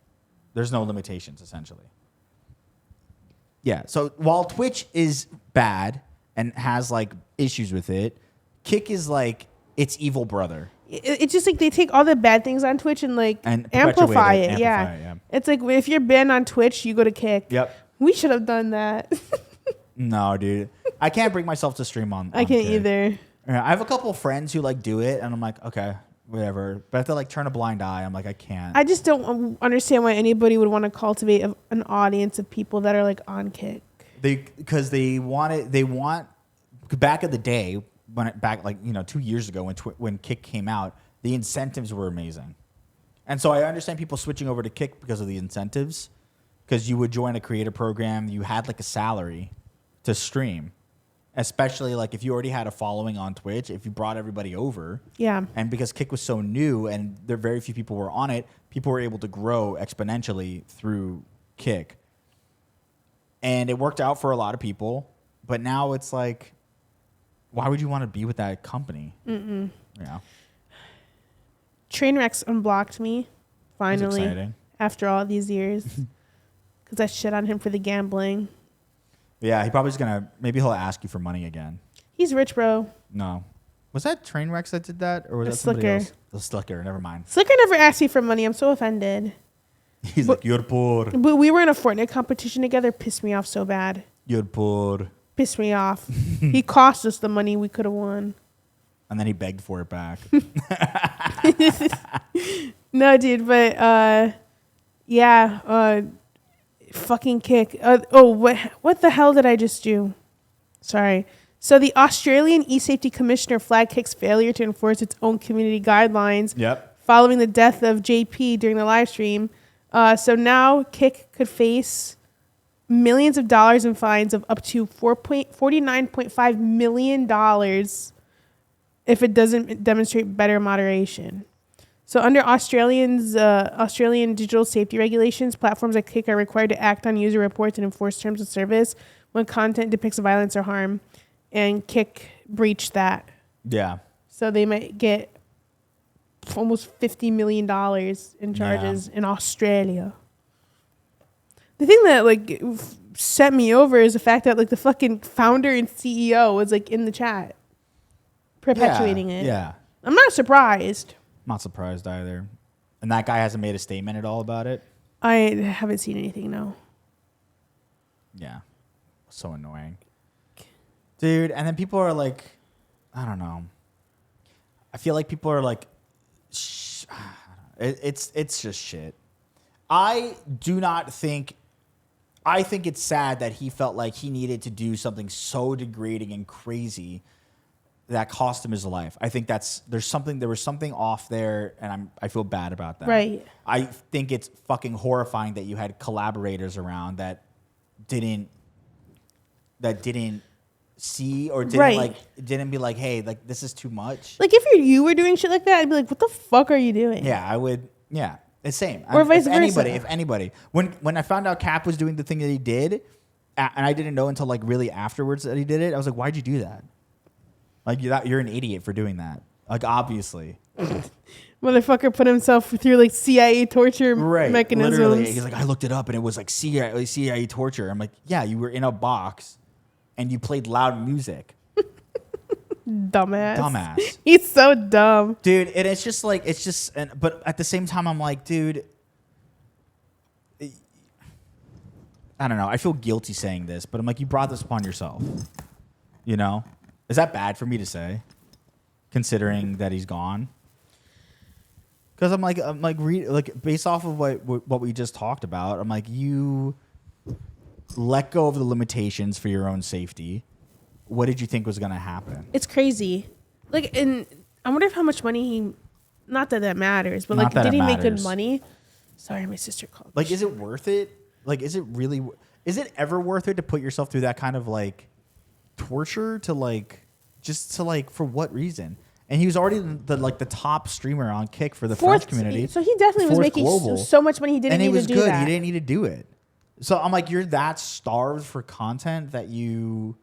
There's no limitations, essentially. Yeah. So while Twitch is bad and has like issues with it, Kick is like its evil brother. It's just like they take all the bad things on Twitch and like amplify it. Yeah. It's like if you're banned on Twitch, you go to Kick. Yep. We should have done that. No, dude. I can't bring myself to stream on I can't Kick. either. I have a couple of friends who like do it, and I'm like, okay, whatever. But if they like turn a blind eye, I'm like, I can't. I just don't understand why anybody would want to cultivate an audience of people that are like on Kick. Because they want back in the day, back 2 years ago when Kick came out, the incentives were amazing. And so I understand people switching over to Kick because of the incentives, because you would join a creator program, you had like a salary to stream, especially like if you already had a following on Twitch, if you brought everybody over. Yeah. And because Kick was so new and there very few people were on it, people were able to grow exponentially through Kick. And it worked out for a lot of people, but now it's like, why would you want to be with that company? Yeah. Trainwrecks unblocked me, finally, exciting. after all these years. Because I shit on him for the gambling. Yeah, he probably's maybe he'll ask you for money again. He's rich, bro. No. Was that Trainwrecks that did that? Or was The that somebody Slicker. else? The Slicker, never mind. Slicker never asked me for money. I'm so offended. He's like, you're poor. But we were in a Fortnite competition together. Pissed me off so bad. You're poor. Pissed me off. He cost us the money we could have won. And then he begged for it back. No, dude, but yeah, fucking Kick. What the hell did I just do? Sorry. So the Australian eSafety Commissioner flagged Kick's failure to enforce its own community guidelines. Yep. Following the death of JP during the live stream. So now Kick could face millions of dollars in fines of up to $49.5 million if it doesn't demonstrate better moderation. So under Australian digital safety regulations, platforms like Kick are required to act on user reports and enforce terms of service when content depicts violence or harm. And Kick breached that. Yeah. So they might get almost $50 million in charges in Australia. The thing that set me over is the fact that the fucking founder and CEO was in the chat perpetuating it. Yeah. I'm not surprised. Not surprised either. And that guy hasn't made a statement at all about it? I haven't seen anything, no. Yeah. So annoying. Dude, and then people are like, I don't know. I feel like people are like, it's just shit. I think it's sad that he felt like he needed to do something so degrading and crazy that cost him his life. I think there was something off there, and I feel bad about that. Right. I think it's fucking horrifying that you had collaborators around that didn't see or didn't be like, hey, like this is too much. Like if you were doing shit like that, I'd be like, what the fuck are you doing? Yeah, I would. Yeah, it's same. Or vice versa. If anybody, when I found out Cap was doing the thing that he did, and I didn't know until like really afterwards that he did it, I was like, why'd you do that? Like you're an idiot for doing that. Like obviously. Motherfucker put himself through like CIA torture mechanisms. Literally, he's like, I looked it up and it was like CIA torture. I'm like, yeah, you were in a box and you played loud music. Dumbass. He's so dumb. Dude, and it's just like, but at the same time, I'm like, dude, I don't know. I feel guilty saying this, but I'm like, you brought this upon yourself. You know? Is that bad for me to say? Considering that he's gone? Because I'm like based off of what we just talked about, I'm like, you let go of the limitations for your own safety. What did you think was going to happen? It's crazy. Like, and I wonder if how much money not that matters, but like, did he make good money? Sorry, my sister called. Like, is it worth it? Like, is it ever worth it to put yourself through that kind of like torture to like, just to like, for what reason? And he was already the top streamer on Kick for the French community. So he definitely was making so much money. He didn't need to do that. And it was good. He didn't need to do it. So I'm like, you're that starved for content that you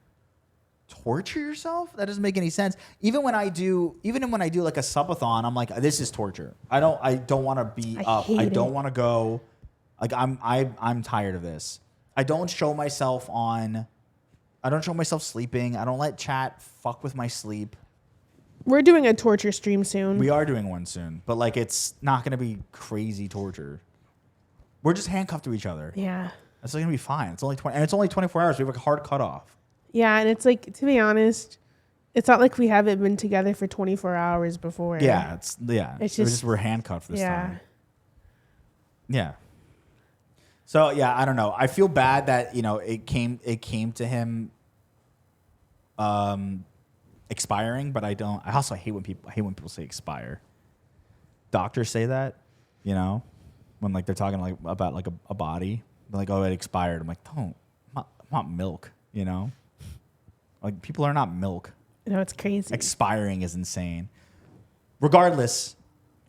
torture yourself? That doesn't make any sense. Even when I do like a subathon, I'm like, this is torture. I don't want to be up. I don't want to go. Like I'm tired of this. I don't show myself sleeping. I don't let chat fuck with my sleep. We're doing a torture stream soon. We are doing one soon, but like it's not going to be crazy torture. We're just handcuffed to each other. Yeah. It's going to be fine. It's only 24 hours. We have a hard cutoff. Yeah, and it's like, to be honest, it's not like we haven't been together for 24 hours before. Yeah, it's just we're handcuffed this time. Yeah. So yeah, I don't know. I feel bad that it came to him expiring, but I also hate when people say expire. Doctors say that, when like they're talking like about like a body, they're like, oh, it expired. I'm like, don't. I want milk, Like people are not milk. No, it's crazy. Expiring is insane. Regardless,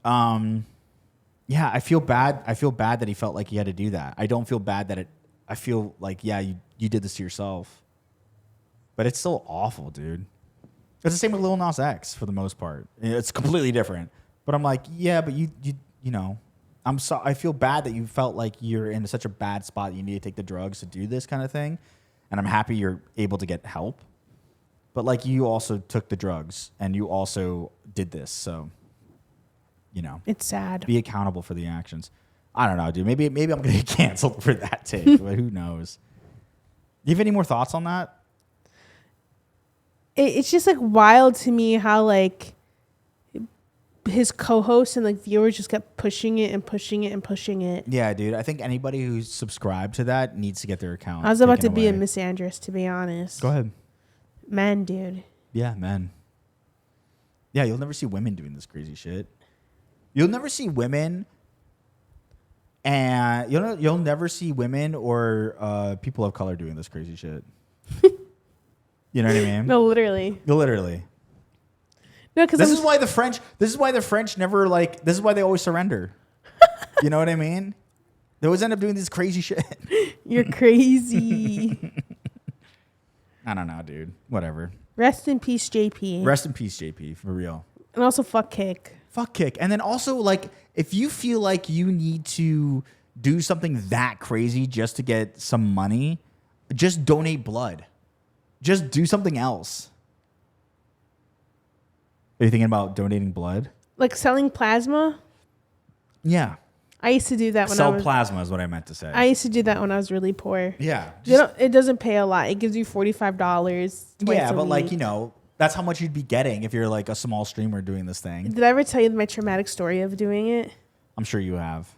yeah, I feel bad. I feel bad that he felt like he had to do that. I don't feel bad that I feel like, yeah, you did this to yourself. But it's still awful, dude. It's the same with Lil Nas X for the most part. It's completely different. But I'm like, yeah, but you know, I feel bad that you felt like you're in such a bad spot that you need to take the drugs to do this kind of thing. And I'm happy you're able to get help. But like you also took the drugs and you also did this. So, it's sad. Be accountable for the actions. I don't know, dude. Maybe I'm going to get canceled for that take, but who knows? Do you have any more thoughts on that? It's just like wild to me how like his co-hosts and like viewers just kept pushing it and pushing it and pushing it. Yeah, dude. I think anybody who's subscribed to that needs to get their account. I was about to be a misandrist, to be honest. Go ahead. Men, dude. Yeah, men. Yeah, you'll never see women doing this crazy shit. You'll never see women, and you'll never see women or people of color doing this crazy shit. You know what I mean? No, literally. Literally. No, because this is why the French never like. This is why they always surrender. You know what I mean? They always end up doing this crazy shit. You're crazy. I don't know, dude. Whatever. Rest in peace, JP. Rest in peace, JP. For real. And also, fuck Kick. Fuck Kick. And then also, like, if you feel like you need to do something that crazy just to get some money, just donate blood. Just do something else. Are you thinking about donating blood? Like selling plasma? Yeah. I used to do that when Sell plasma is what I meant to say. I used to do that when I was really poor. Yeah. It doesn't pay a lot. It gives you $45. Yeah, but week. like, you know, that's how much you'd be getting if you're like a small streamer doing this thing. Did I ever tell you my traumatic story of doing it? I'm sure you have.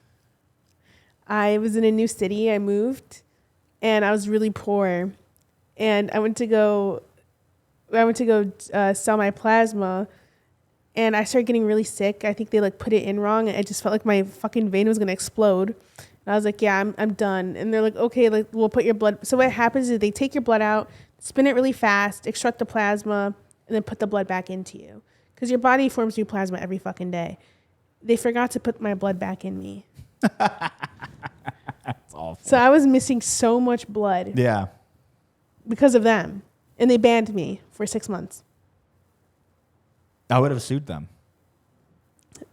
I was in a new city. I moved, and I was really poor, and I went to go sell my plasma, and I started getting really sick. I think they like put it in wrong, and I just felt like my fucking vein was gonna explode. And I was like, yeah, I'm done. And they're like, okay, like we'll put your blood. So what happens is they take your blood out, spin it really fast, extract the plasma, and then put the blood back into you, because your body forms new plasma every fucking day. They forgot to put my blood back in me. That's awful. So I was missing so much blood. Yeah. Because of them. And they banned me for 6 months. I would have sued them.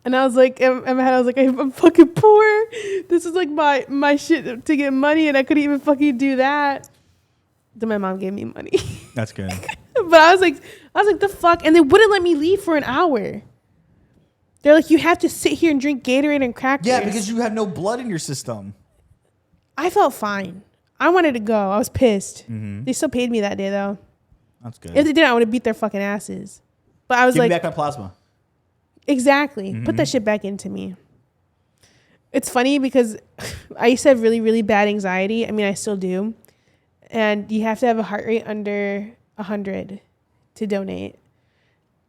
And I was like, in my head, I was like, I'm fucking poor. This is like my shit to get money, and I couldn't even fucking do that. Then my mom gave me money. That's good. But I was like, the fuck? And they wouldn't let me leave for an hour. They're like, you have to sit here and drink Gatorade and crackers. Yeah, because you have no blood in your system. I felt fine. I wanted to go. I was pissed. Mm-hmm. They still paid me that day, though. That's good. If they didn't, I would have beat their fucking asses. But I was Give like, me back my plasma. Exactly. Put that shit back into me. It's funny because I used to have really, really bad anxiety. I mean, I still do. And you have to have a heart rate under 100 to donate.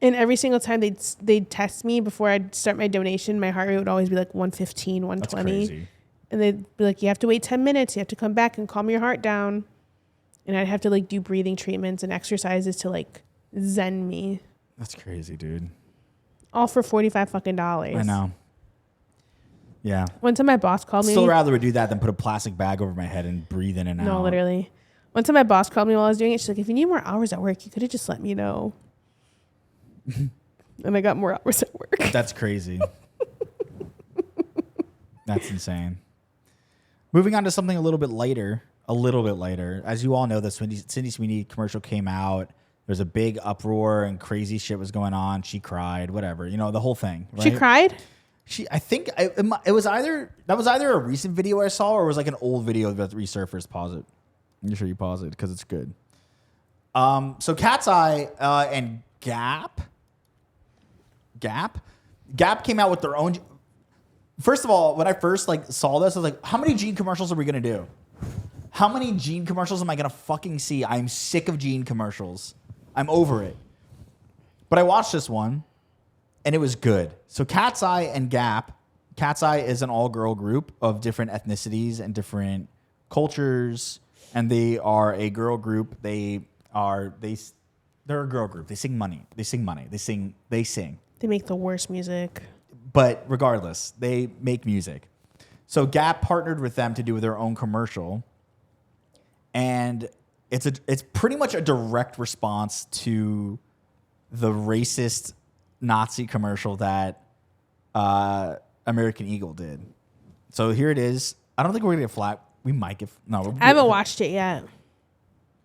And every single time they'd test me before I'd start my donation, my heart rate would always be like 115, 120. That's crazy. And they'd be like, you have to wait 10 minutes. You have to come back and calm your heart down. And I'd have to like do breathing treatments and exercises to like zen me. That's crazy, dude. All for $45 fucking dollars. I know. Yeah. One time my boss called me. Still rather would do that than put a plastic bag over my head and breathe in and out. No, literally. One time my boss called me while I was doing it. She's like, if you need more hours at work, you could have just let me know. And I got more hours at work. That's crazy. That's insane. Moving on to something a little bit lighter. As you all know, the Sydney Sweeney commercial came out. There's a big uproar and crazy shit was going on. She cried, whatever. You know, the whole thing. Right? She cried? I think it was either a recent video I saw or it was like an old video that resurfaced. Pause it. Make sure you pause it because it's good. So Cat's Eye and Gap came out with their own. First of all, when I first like saw this, I was like, how many Gene commercials are we gonna do? How many Gene commercials am I gonna fucking see? I'm sick of Gene commercials. I'm over it. But I watched this one and it was good. So Cat's Eye and Gap. Cat's Eye is an all-girl group of different ethnicities and different cultures, and they are a girl group. They're a girl group. They sing money. They sing. They make the worst music. But regardless, they make music. So Gap partnered with them to do their own commercial, and it's pretty much a direct response to the racist Nazi commercial that American Eagle did. So here it is. I don't think we're gonna get flack. We might get I haven't watched it yet.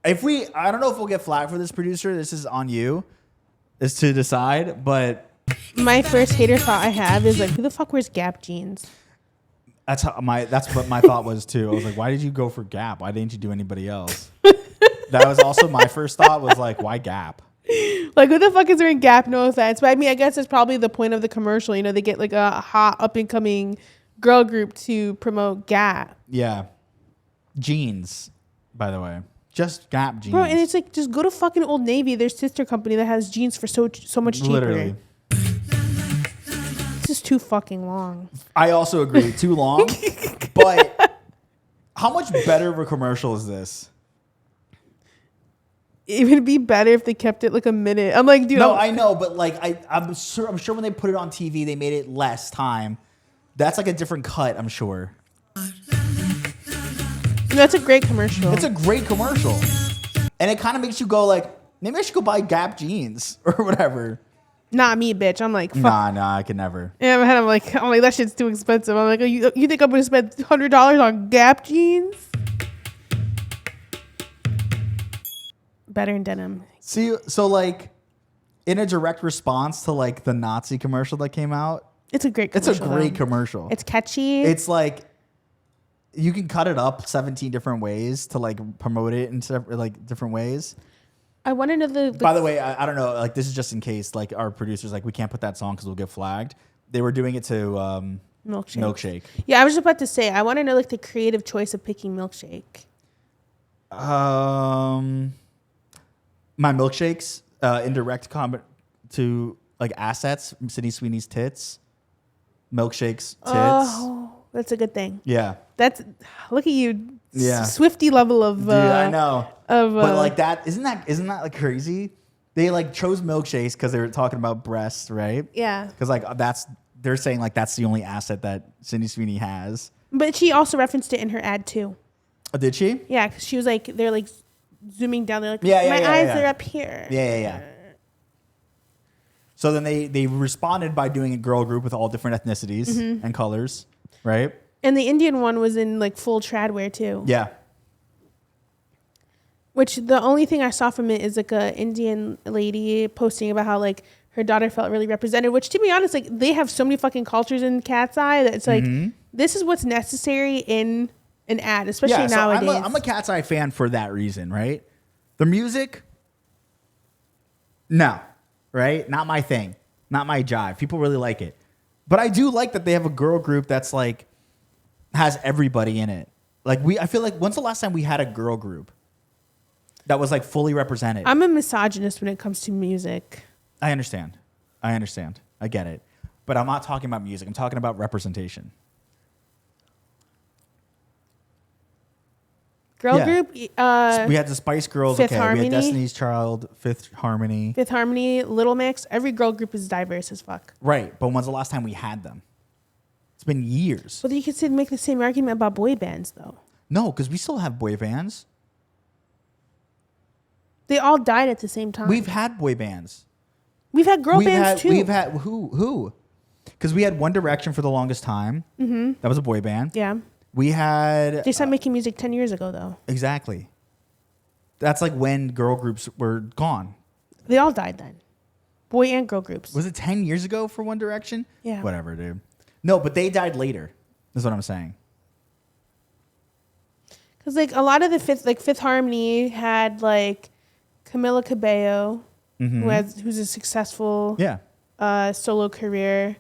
I don't know if we'll get flack for this, producer. This is on you, is to decide. But My first hater thought I have is like, who the fuck wears Gap jeans? that's what my thought was too. I was like, why did you go for Gap? Why didn't you do anybody else? That was also my first thought, was like, why Gap? Like, who the fuck is wearing Gap? No offense. But I mean, I guess it's probably the point of the commercial. You know, they get like a hot up and coming girl group to promote Gap. Yeah. Jeans, by the way. Just Gap jeans. Bro, and it's like, just go to fucking Old Navy, their sister company that has jeans for so much cheaper. Literally. This is too fucking long. I also agree. Too long. But how much better of a commercial is this? It would be better if they kept it like a minute. I'm like, dude. No, I know, but like I'm sure when they put it on TV, they made it less time. That's like a different cut, I'm sure. That's a great commercial. It's a great commercial. And it kind of makes you go like, maybe I should go buy Gap jeans or whatever. Not me, bitch. I'm like, fuck. Nah, I could never. Yeah, in my head, I'm like, that shit's too expensive. I'm like, you think I'm gonna spend $100 on Gap jeans? Better in denim. See, so like, in a direct response to like the Nazi commercial that came out. It's a great commercial. It's a great commercial. It's catchy. It's like you can cut it up 17 different ways to like promote it in like different ways. I want to know the By the way, I don't know. Like this is just in case like our producers like we can't put that song because we'll get flagged. They were doing it to Milkshake. Yeah, I was just about to say I want to know like the creative choice of picking Milkshake. My milkshakes indirect comment to like assets. Sydney Sweeney's tits. Milkshakes tits. Oh, that's a good thing. Yeah. That's look at you. Yeah. Swifty level of. Dude, I know. But like that isn't that like crazy? They like chose milkshakes because they were talking about breasts, right? Yeah. Because like they're saying like that's the only asset that Sydney Sweeney has. But she also referenced it in her ad too. Oh, did she? Yeah, because she was like, they're like zooming down. They're like, my eyes are up here. Yeah. So then they responded by doing a girl group with all different ethnicities and colors, right? And the Indian one was in like full trad wear too. Yeah. Which the only thing I saw from it is like a Indian lady posting about how like her daughter felt really represented. Which to be honest, like they have so many fucking cultures in Cat's Eye that it's like this is what's necessary in an ad, especially nowadays. I'm a Cat's Eye fan for that reason, right? The music, no, right? Not my thing, not my jive. People really like it, but I do like that they have a girl group that's like has everybody in it. Like I feel like when's the last time we had a girl group that was like fully represented? I'm a misogynist when it comes to music. I understand. I get it, but I'm not talking about music. I'm talking about representation. Girl group. We had the Spice Girls. Fifth We Harmony. had Destiny's Child. Fifth Harmony. Little Mix. Every girl group is diverse as fuck. Right, but when's the last time we had them? It's been years. But you could make the same argument about boy bands, though. No, because we still have boy bands. They all died at the same time. We've had boy bands. We've had girl bands too. We've had who? Because we had One Direction for the longest time. Mm-hmm. That was a boy band. Yeah. We had. They stopped making music 10 years ago, though. Exactly. That's like when girl groups were gone. They all died then. Boy and girl groups. Was it 10 years ago for One Direction? Yeah. Whatever, dude. No, but they died later. That's what I'm saying. Because like a lot of the Fifth Harmony had like Camila Cabello, who's a successful solo career.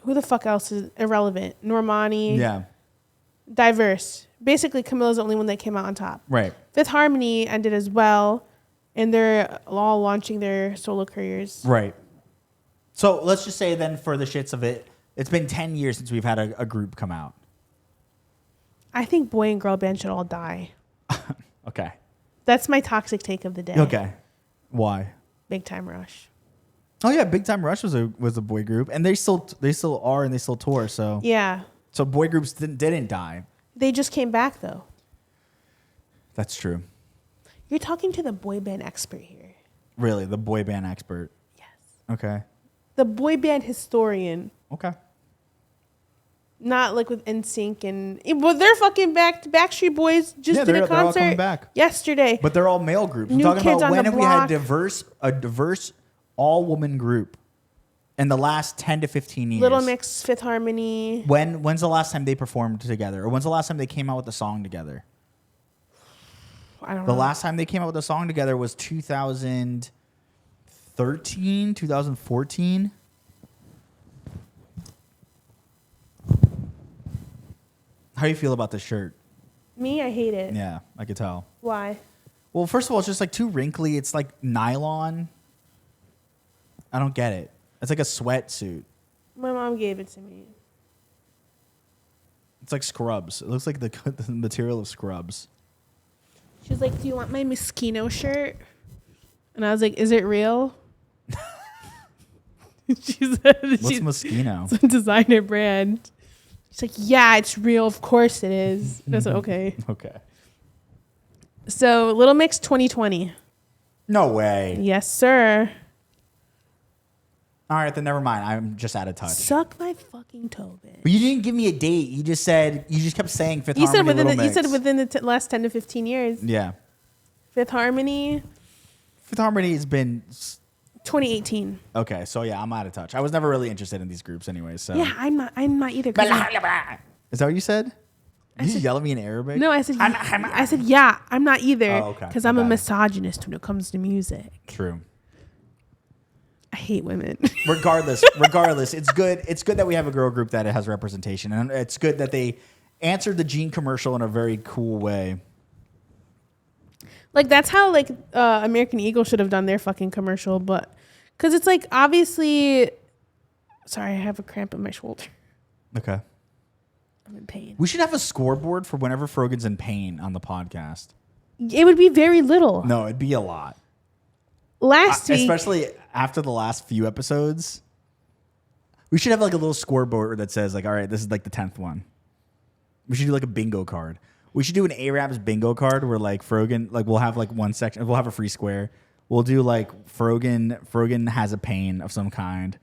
Who the fuck else is irrelevant? Normani. Yeah. Diverse. Basically, Camilla's the only one that came out on top. Right. Fifth Harmony ended as well, and they're all launching their solo careers. Right. So let's just say then for the shits of it, it's been 10 years since we've had a group come out. I think boy and girl band should all die. Okay. That's my toxic take of the day. Okay. Why? Big Time Rush. Oh yeah, Big Time Rush was a boy group, and they still are, and they still tour. So yeah. So boy groups didn't die. They just came back though. That's true. You're talking to the boy band expert here. Really, the boy band expert. Yes. Okay. The boy band historian. Okay. Not like with NSYNC and well, they're fucking back. Backstreet Boys just did a concert they're all coming back yesterday. But they're all male groups. New I'm talking Kids about on when the have we had Block. a diverse all-woman group in the last 10 to 15 years. Little Mix, Fifth Harmony. When's the last time they performed together? Or when's the last time they came out with a song together? I don't know. The last time they came out with a song together was 2013, 2014. How do you feel about this shirt? Me, I hate it. Yeah, I could tell. Why? Well, first of all, it's just like too wrinkly. It's like nylon. I don't get it. It's like a sweatsuit. My mom gave it to me. It's like Scrubs. It looks like the material of Scrubs. She was like, "Do you want my Moschino shirt?" And I was like, "Is it real?" She said, What's Moschino? It's a designer brand. She's like, "Yeah, it's real. Of course it is." And I was like, "Okay." Okay. So, Little Mix 2020. No way. Yes, sir. All right, then never mind. I'm just out of touch. Suck my fucking toe, bitch. But you didn't give me a date. You just kept saying Fifth You Harmony. said within the last 10 to 15 years. Yeah. Fifth Harmony. Fifth Harmony has been 2018. Okay, so yeah, I'm out of touch. I was never really interested in these groups anyway. So Yeah, I'm not either. 'cause is that what you said? Did you yell at me in Arabic? No, I said yeah, I'm not either. Oh, okay. Because My I'm a bad. misogynist when it comes to music. True. I hate women. Regardless, it's good. It's good that we have a girl group that has representation, and it's good that they answered the Gene commercial in a very cool way. Like that's how like American Eagle should have done their fucking commercial, but because it's like obviously. Sorry, I have a cramp in my shoulder. Okay. I'm in pain. We should have a scoreboard for whenever Frogan's in pain on the podcast. It would be very little. No, it'd be a lot. Last week, Especially after the last few episodes. We should have like a little scoreboard that says like, all right, this is like the 10th one. We should do like a bingo card. We should do an Ayyrabs bingo card where like Frogan, like we'll have like one section, we'll have a free square. We'll do like Frogan has a pain of some kind.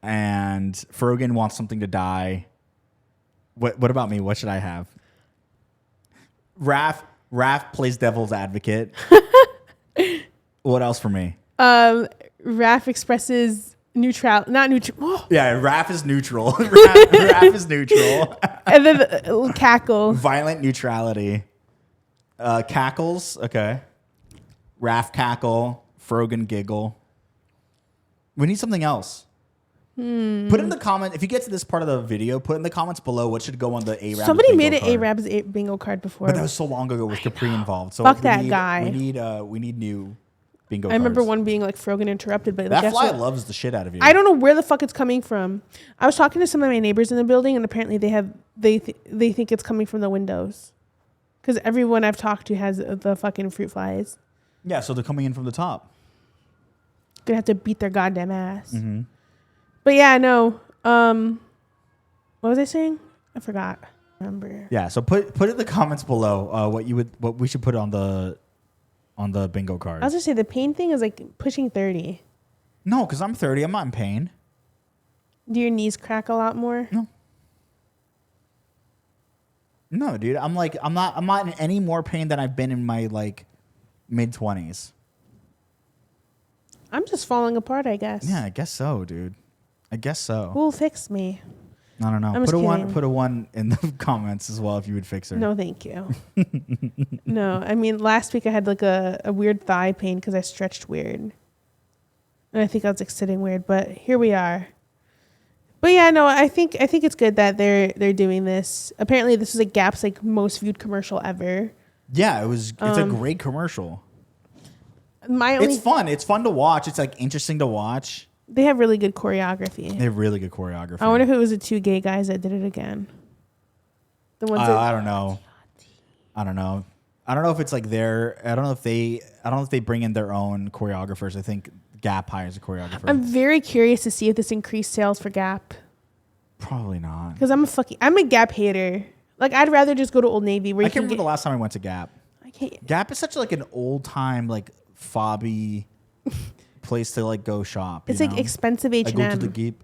And Frogan wants something to die. What about me? What should I have? Raff plays devil's advocate. What else for me? Raff expresses not neutral. Oh. Yeah, Raff is neutral. Raff is neutral. And then cackle. Violent neutrality. Cackles. Okay. Raff cackle. Frogan giggle. We need something else. Put in the comment if you get to this part of the video. Put in the comments below what should go on the Ayyrabs. Somebody made an card. Ayyrabs bingo card before, but that was so long ago with Capri involved. So Fuck that guy. We need new bingo. I remember cards. one being like Frogan interrupted, but That guess fly what? loves the shit out of you. I don't know where the fuck it's coming from. I was talking to some of my neighbors in the building, and apparently they think it's coming from the windows, because everyone I've talked to has the fucking fruit flies. Yeah, so they're coming in from the top. Gonna have to beat their goddamn ass. Mm-hmm. But yeah, no. What was I saying? I forgot. Remember? Yeah, so put in the comments below what we should put on the bingo card. I was gonna say the pain thing is like pushing 30. No, because I'm 30. I'm not in pain. Do your knees crack a lot more? No, dude. I'm not in any more pain than I've been in my like mid-20s. I'm just falling apart, I guess. Yeah, I guess so, dude. I guess so. Who'll fix me? I don't know. I'm just kidding. Put a one in the comments as well if you would fix her. No, thank you. No, I mean, last week I had like a weird thigh pain because I stretched weird. And I think I was like sitting weird, but here we are. But yeah, no, I think it's good that they're doing this. Apparently this was like Gap's like most viewed commercial ever. Yeah, it's a great commercial. It's fun. It's fun to watch. It's like interesting to watch. They have really good choreography. They have really good choreography. I wonder if it was the two gay guys that did it again. The ones that I don't know. I don't know if it's like I don't know if they bring in their own choreographers. I think Gap hires a choreographer. I'm very curious to see if this increased sales for Gap. Probably not. Because I'm a Gap hater. Like I'd rather just go to Old Navy where I you can't can remember the last time I went to Gap. I can't. Gap is such like an old time like fobby place to like go shop. It's you like know? expensive I H&M. go to the Gap.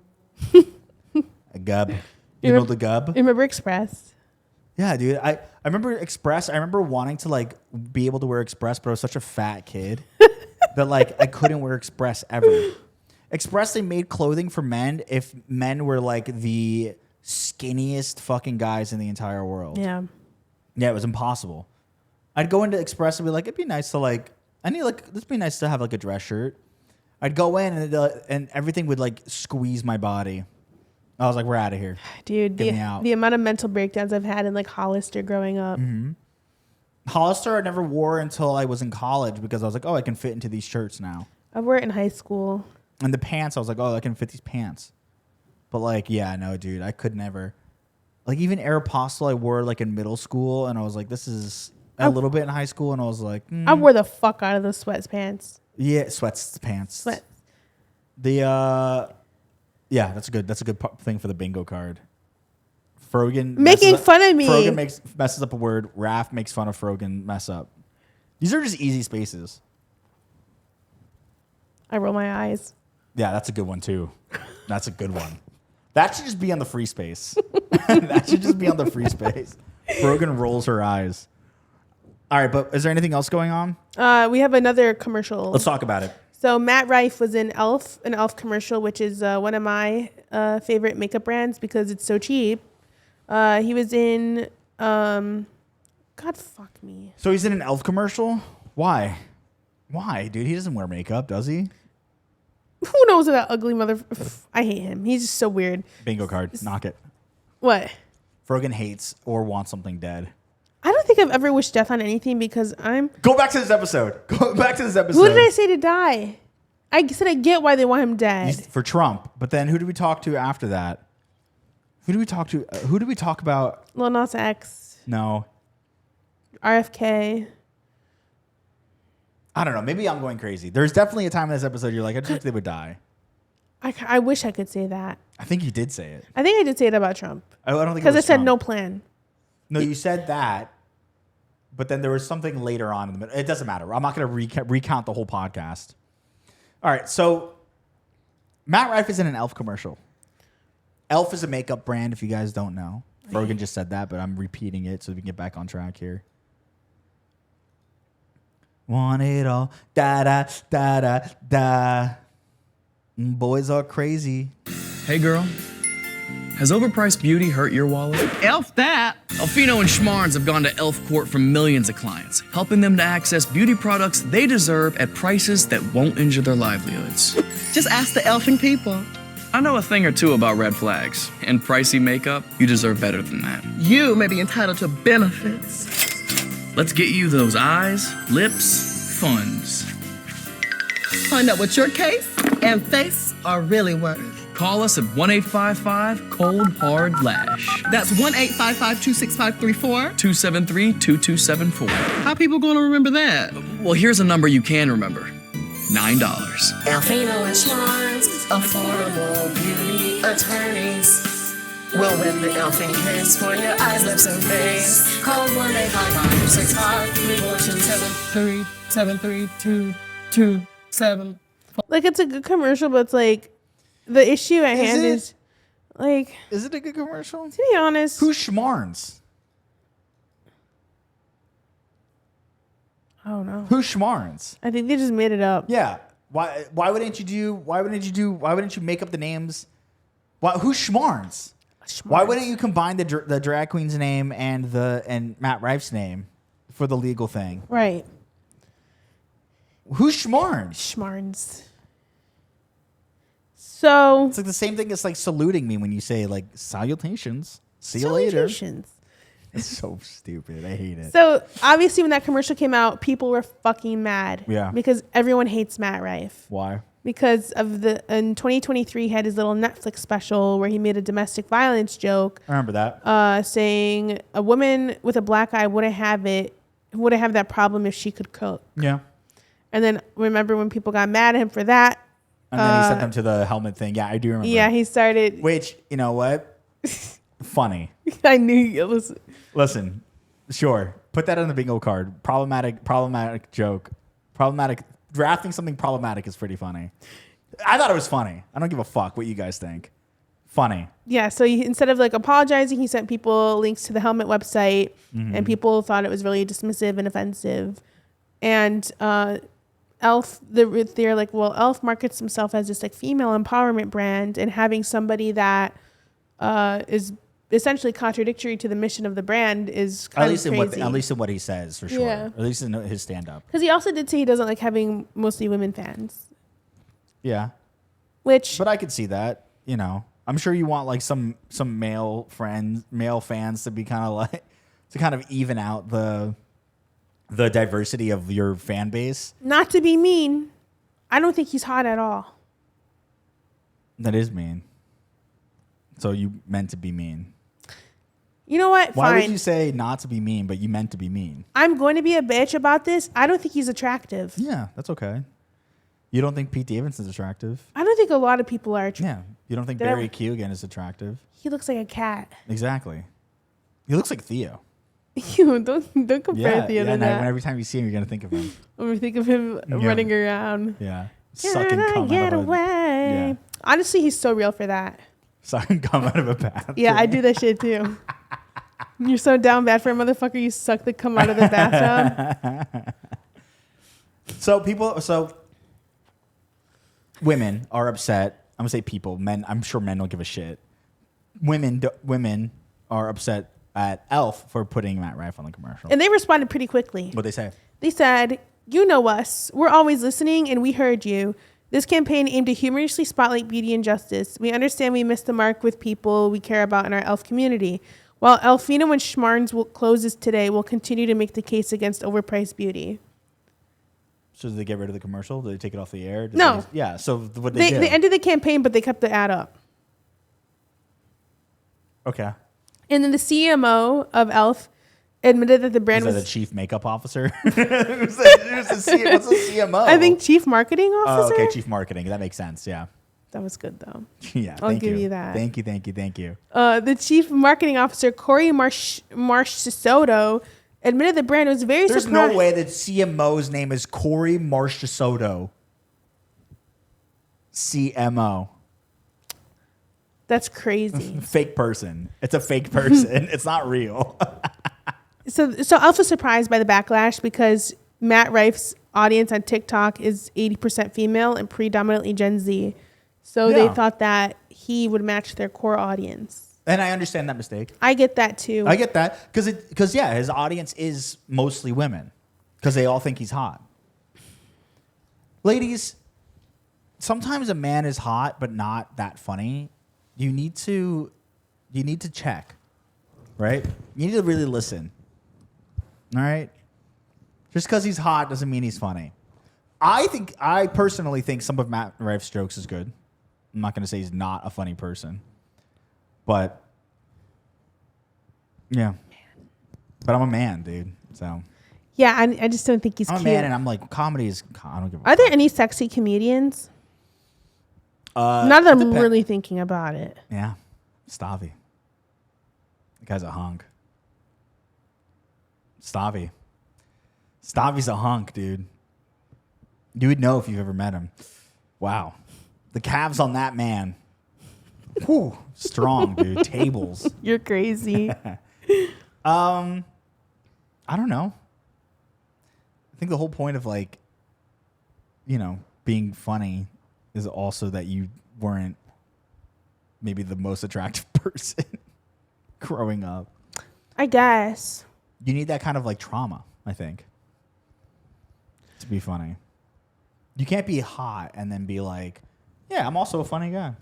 A Gub. You know the Gub? Remember Express? Yeah, dude. I remember Express. I remember wanting to like be able to wear Express, but I was such a fat kid that like I couldn't wear Express ever. Express, they made clothing for men if men were like the skinniest fucking guys in the entire world. Yeah. Yeah, it was impossible. I'd go into Express and be like, it'd be nice to like, this be nice to have like a dress shirt. I'd go in and everything would like squeeze my body. I was like, we're out of here. Dude, the amount of mental breakdowns I've had in like Hollister growing up. Mm-hmm. Hollister I never wore until I was in college because I was like, oh, I can fit into these shirts now. I wore it in high school. And the pants, I was like, oh, I can fit these pants. But like, yeah, no, dude, I could never. Like even Aeropostale I wore like in middle school and I was like, this is a little bit in high school and I was like, I wore the fuck out of those sweatpants. Yeah, pants. Sweat. Yeah, that's a good thing for the bingo card. Frogan making fun of me. Frogan messes up a word. Raff makes fun of Frogan mess up. These are just easy spaces. I roll my eyes. Yeah, that's a good one too. That's a good one. That should just be on the free space. That should just be on the free space. Frogan rolls her eyes. All right, but is there anything else going on? We have another commercial. Let's talk about it. So Matt Rife was in an Elf commercial, which is one of my favorite makeup brands because it's so cheap. He was in, God fuck me. So he's in an Elf commercial? Why? Why, dude? He doesn't wear makeup, does he? Who knows that ugly mother? I hate him. He's just so weird. Bingo card. Knock it. What? Frogan hates or wants something dead. I don't think I've ever wished death on anything because Go back to this episode. Go back to this episode. Who did I say to die? I said I get why they want him dead. For Trump. But then who did we talk to after that? Who did we talk to? Who did we talk about? Lil Nas X. No. RFK. I don't know. Maybe I'm going crazy. There's definitely a time in this episode you're like, I just wish they would die. I wish I could say that. I think you did say it. I think I did say it about Trump. I don't think because I said Trump. no plan. No, you said that, but then there was something later on in the middle. It doesn't matter. I'm not going to recount the whole podcast. All right, so Matt Rife is in an Elf commercial. Elf is a makeup brand, if you guys don't know. Frogan just said that, but I'm repeating it so we can get back on track here. Want it all, da da da da da. Boys are crazy. Hey girl, has overpriced beauty hurt your wallet? Elf that. Alfino and Schmarns have gone to Elf Court for millions of clients, helping them to access beauty products they deserve at prices that won't injure their livelihoods. Just ask the elfing people. I know a thing or two about red flags, and pricey makeup, you deserve better than that. You may be entitled to benefits. Let's get you those eyes, lips, funds. Find out what your case and face are really worth. Call us at 1-855-COLD-HARD-LASH. That's 1-855-265-34. 273-2274. How people gonna remember that? Well, here's a number you can remember. $9. Alfino and Schwartz, affordable beauty attorneys. We'll win the elfing case for your eyes, lips, and face. Call 1-855-265-3427. 373-227. Like, it's a good commercial, but it's like the issue at hand it? is like. Is it a good commercial? To be honest, Who's Schmarns? I don't know. Who's Schmarns? I think they just made it up. Yeah. Why wouldn't you make up the names? Who's Schmarns? Why wouldn't you combine the drag queen's name and Matt Rife's name for the legal thing? Right. Who's Schmarns? Schmarns. So It's like the same thing as like saluting me when you say like salutations. See you later. salutations. It's so stupid. I hate it. So obviously, when that commercial came out, people were fucking mad. Yeah. Because everyone hates Matt Rife. Why? Because of in 2023 he had his little Netflix special where he made a domestic violence joke. I remember that. Saying a woman with a black eye wouldn't have that problem if she could cook. Yeah. And then remember when people got mad at him for that? And then he sent them to the helmet thing. Yeah, I do remember. Yeah, he started. Which, you know what? Funny. I knew it was. Listen, sure. Put that on the bingo card. Problematic joke. Drafting something problematic is pretty funny. I thought it was funny. I don't give a fuck what you guys think. Funny. Yeah, so instead of like apologizing, he sent people links to the helmet website, and people thought it was really dismissive and offensive. And Elf, they're like, well, Elf markets himself as this like female empowerment brand, and having somebody that is essentially contradictory to the mission of the brand is kind of crazy. At least in what he says, for sure. Yeah. At least in his stand-up. Because he also did say he doesn't like having mostly women fans, Yeah. which But I could see that, you know. I'm sure you want like some male fans to be kind of like to kind of even out the diversity of your fan base. not to be mean, I don't think he's hot at all. That is mean. So you meant to be mean. You know what? Why Fine. would you say not to be mean, but you meant to be mean? I'm going to be a bitch about this. I don't think he's attractive. Yeah, that's okay. You don't think Pete Davidson's attractive? I don't think a lot of people are attractive. Yeah. You don't think Did I- Barry Keoghan is attractive? He looks like a cat. Exactly. He looks like Theo. Ew, don't compare Theo to and that. every time you see him, you're gonna think of him. I'm gonna think of him running around. Yeah, Can sucking I cum get out of a away? yeah. Honestly, he's so real for that. sucking cum out of a bath. Yeah, I do that shit too. You're so down bad for a motherfucker. You suck the cum out of the bathtub. So women are upset. I'm gonna say people, men. I'm sure men don't give a shit. Women are upset at Elf for putting Matt Rife on the commercial. And they responded pretty quickly. What'd they say? They said, "You know us. We're always listening, and we heard you. This campaign aimed to humorously spotlight beauty and justice. We understand we missed the mark with people we care about in our Elf community. While Elfino and Schmarns closes today, we'll continue to make the case against overpriced beauty." So did they get rid of the commercial? Did they take it off the air? No. Yeah. So what they do? They ended the campaign, but they kept the ad up. Okay. And then the CMO of Elf admitted that the brand Is that was a chief makeup officer? What's a CMO? I think chief marketing officer. Oh, okay, chief marketing. That makes sense. Yeah. That was good though. Yeah. I'll give you that. Thank you. The chief marketing officer, Corey Marchesotto, admitted the brand was very There's surprised. no way that CMO's name is Corey Marchesotto. CMO. That's crazy. Fake person. It's a fake person. It's not real. So Elf was surprised by the backlash because Matt Rife's audience on TikTok is 80% female and predominantly Gen Z. So they thought that he would match their core audience. And I understand that mistake. I get that too. I get that because his audience is mostly women because they all think he's hot. Ladies, sometimes a man is hot but not that funny. You need to check, right? You need to really listen. All right? Just because he's hot doesn't mean he's funny. I personally think some of Matt Rife's jokes is good. I'm not going to say he's not a funny person. But, yeah. But I'm a man, dude. So. Yeah, I just don't think he's I'm cute. a man, and I'm like, comedy is, I don't give a Are there any sexy comedians? Now that I'm really thinking about it. Yeah. Stavi. The guy's a hunk. Stavi's a hunk, dude. You would know if you've ever met him. Wow. The calves on that man. Whew. Strong, dude. Tables. You're crazy. I don't know. I think the whole point of being funny is also that you weren't maybe the most attractive person growing up. I guess. You need that kind of trauma, I think, to be funny. You can't be hot and then be like, yeah, I'm also a funny guy.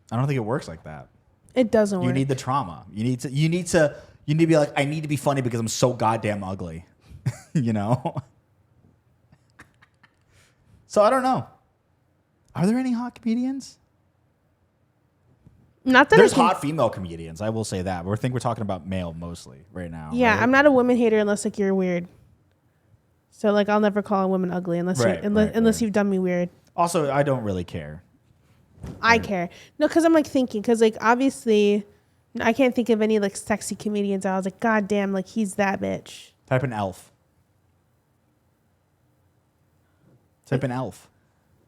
I don't think it works like that. It doesn't work. You need the trauma. You need to be like, I need to be funny because I'm so goddamn ugly. You know? So I don't know. Are there any hot comedians? Not that There's hot female comedians. I will say that. But I think we're talking about male mostly right now. Yeah, right? I'm not a woman hater unless you're weird. So I'll never call a woman ugly unless you've done me weird. Also, I don't really care. I care. No, because I'm thinking because obviously I can't think of any sexy comedians. I was like, God damn, he's that bitch. Type in elf. Type in elf.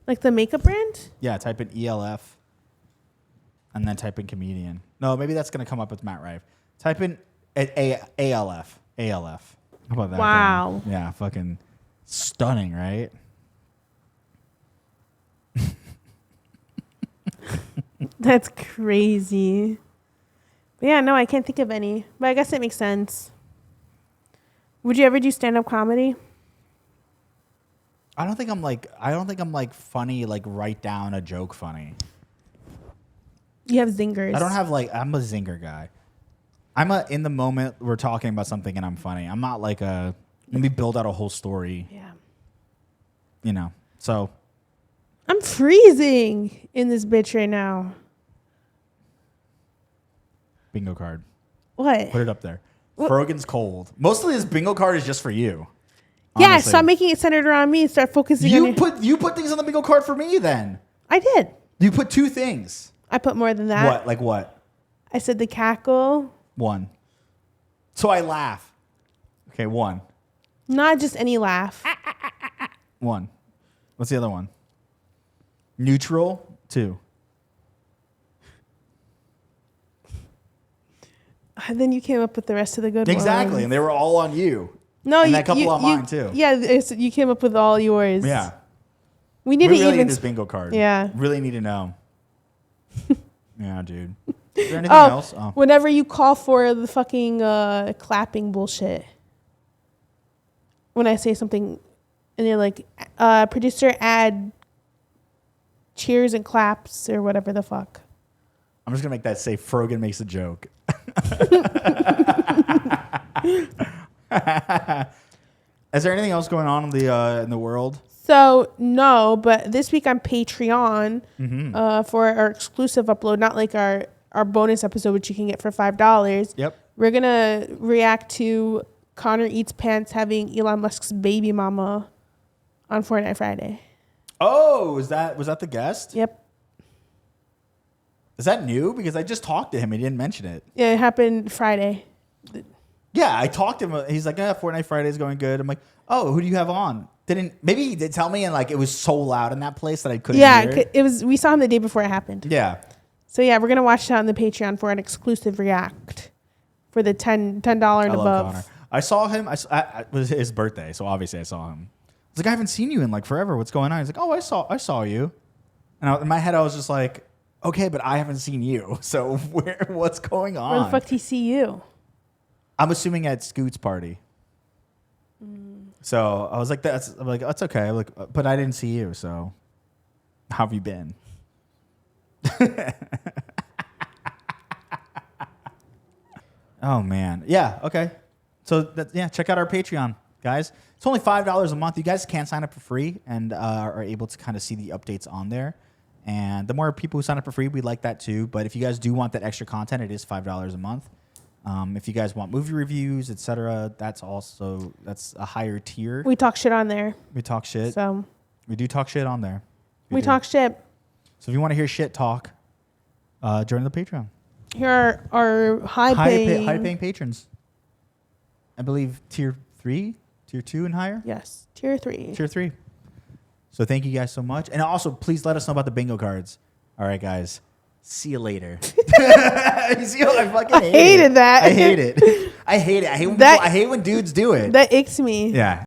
Like the makeup brand? Yeah, type in ELF. And then type in comedian. No, maybe that's going to come up with Matt Rife. Type in ALF. ALF. How about that? Wow. Guy? Yeah, fucking stunning, right? That's crazy. But yeah, no, I can't think of any. But I guess it makes sense. Would you ever do stand-up comedy? I don't think I'm funny, write down a joke funny. You have zingers. I don't have I'm a zinger guy. In the moment we're talking about something and I'm funny. I'm not let me build out a whole story. Yeah. So. I'm freezing in this bitch right now. Bingo card. What? Put it up there. Frogan's cold. Mostly this bingo card is just for you. Yeah, honestly. stop making it centered around me and start focusing on You put things on the bingo card for me then. I did. You put 2 things. I put more than that. What? Like what? I said the cackle. 1. So I laugh. Okay, 1. Not just any laugh. 1. What's the other one? Neutral. 2. And then you came up with the rest of the good ones. Exactly, and they were all on you. No, and that couple on mine too. Yeah, you came up with all yours. Yeah. We need to really even need this bingo card. Yeah. Really need to know. Yeah, dude. Is there anything else? Oh. Whenever you call for the fucking clapping bullshit. When I say something and you're like, producer add cheers and claps or whatever the fuck. I'm just going to make that say Frogan makes a joke. Is there anything else going on in the world? So, no, but this week on Patreon for our exclusive upload, not like our bonus episode, which you can get for $5. Yep. We're going to react to Connor Eats Pants having Elon Musk's baby mama on Fortnite Friday. Oh, was that the guest? Yep. Is that new? Because I just talked to him. He didn't mention it. Yeah, it happened Friday. Yeah, I talked to him. He's like, yeah, Fortnite Friday is going good. I'm like, oh, who do you have on? Maybe he did tell me, and like it was so loud in that place that I couldn't hear it. It was. We saw him the day before it happened. Yeah. So yeah, we're gonna watch that on the Patreon for an exclusive react for the $10 and I above. love Connor. I saw him. It was his birthday, so obviously I saw him. I was like, I haven't seen you in like forever. What's going on? He's like, oh, I saw you. And in my head, I was just like, okay, but I haven't seen you. So what's going on? Where the fuck did he see you? I'm assuming at Scoot's party. So I was like, that's okay. I'm like, but I didn't see you. So how have you been? Oh man, yeah, okay. So check out our Patreon, guys. It's only $5 a month. You guys can sign up for free and are able to kind of see the updates on there. And the more people who sign up for free, we like that too. But if you guys do want that extra content, it is $5 a month. If you guys want movie reviews, etc., that's a higher tier. We talk shit on there. We talk shit. So we do talk shit on there. we talk shit. So if you want to hear shit talk, join the Patreon. Here are our high-paying patrons. I believe tier 3, tier 2 and higher. Yes, tier 3. Tier 3. So thank you guys so much. And also, please let us know about the bingo cards. All right, guys. See you later. You see how I fucking hated that. I hate it. I hate it. I hate when dudes do it. That icks me. Yeah.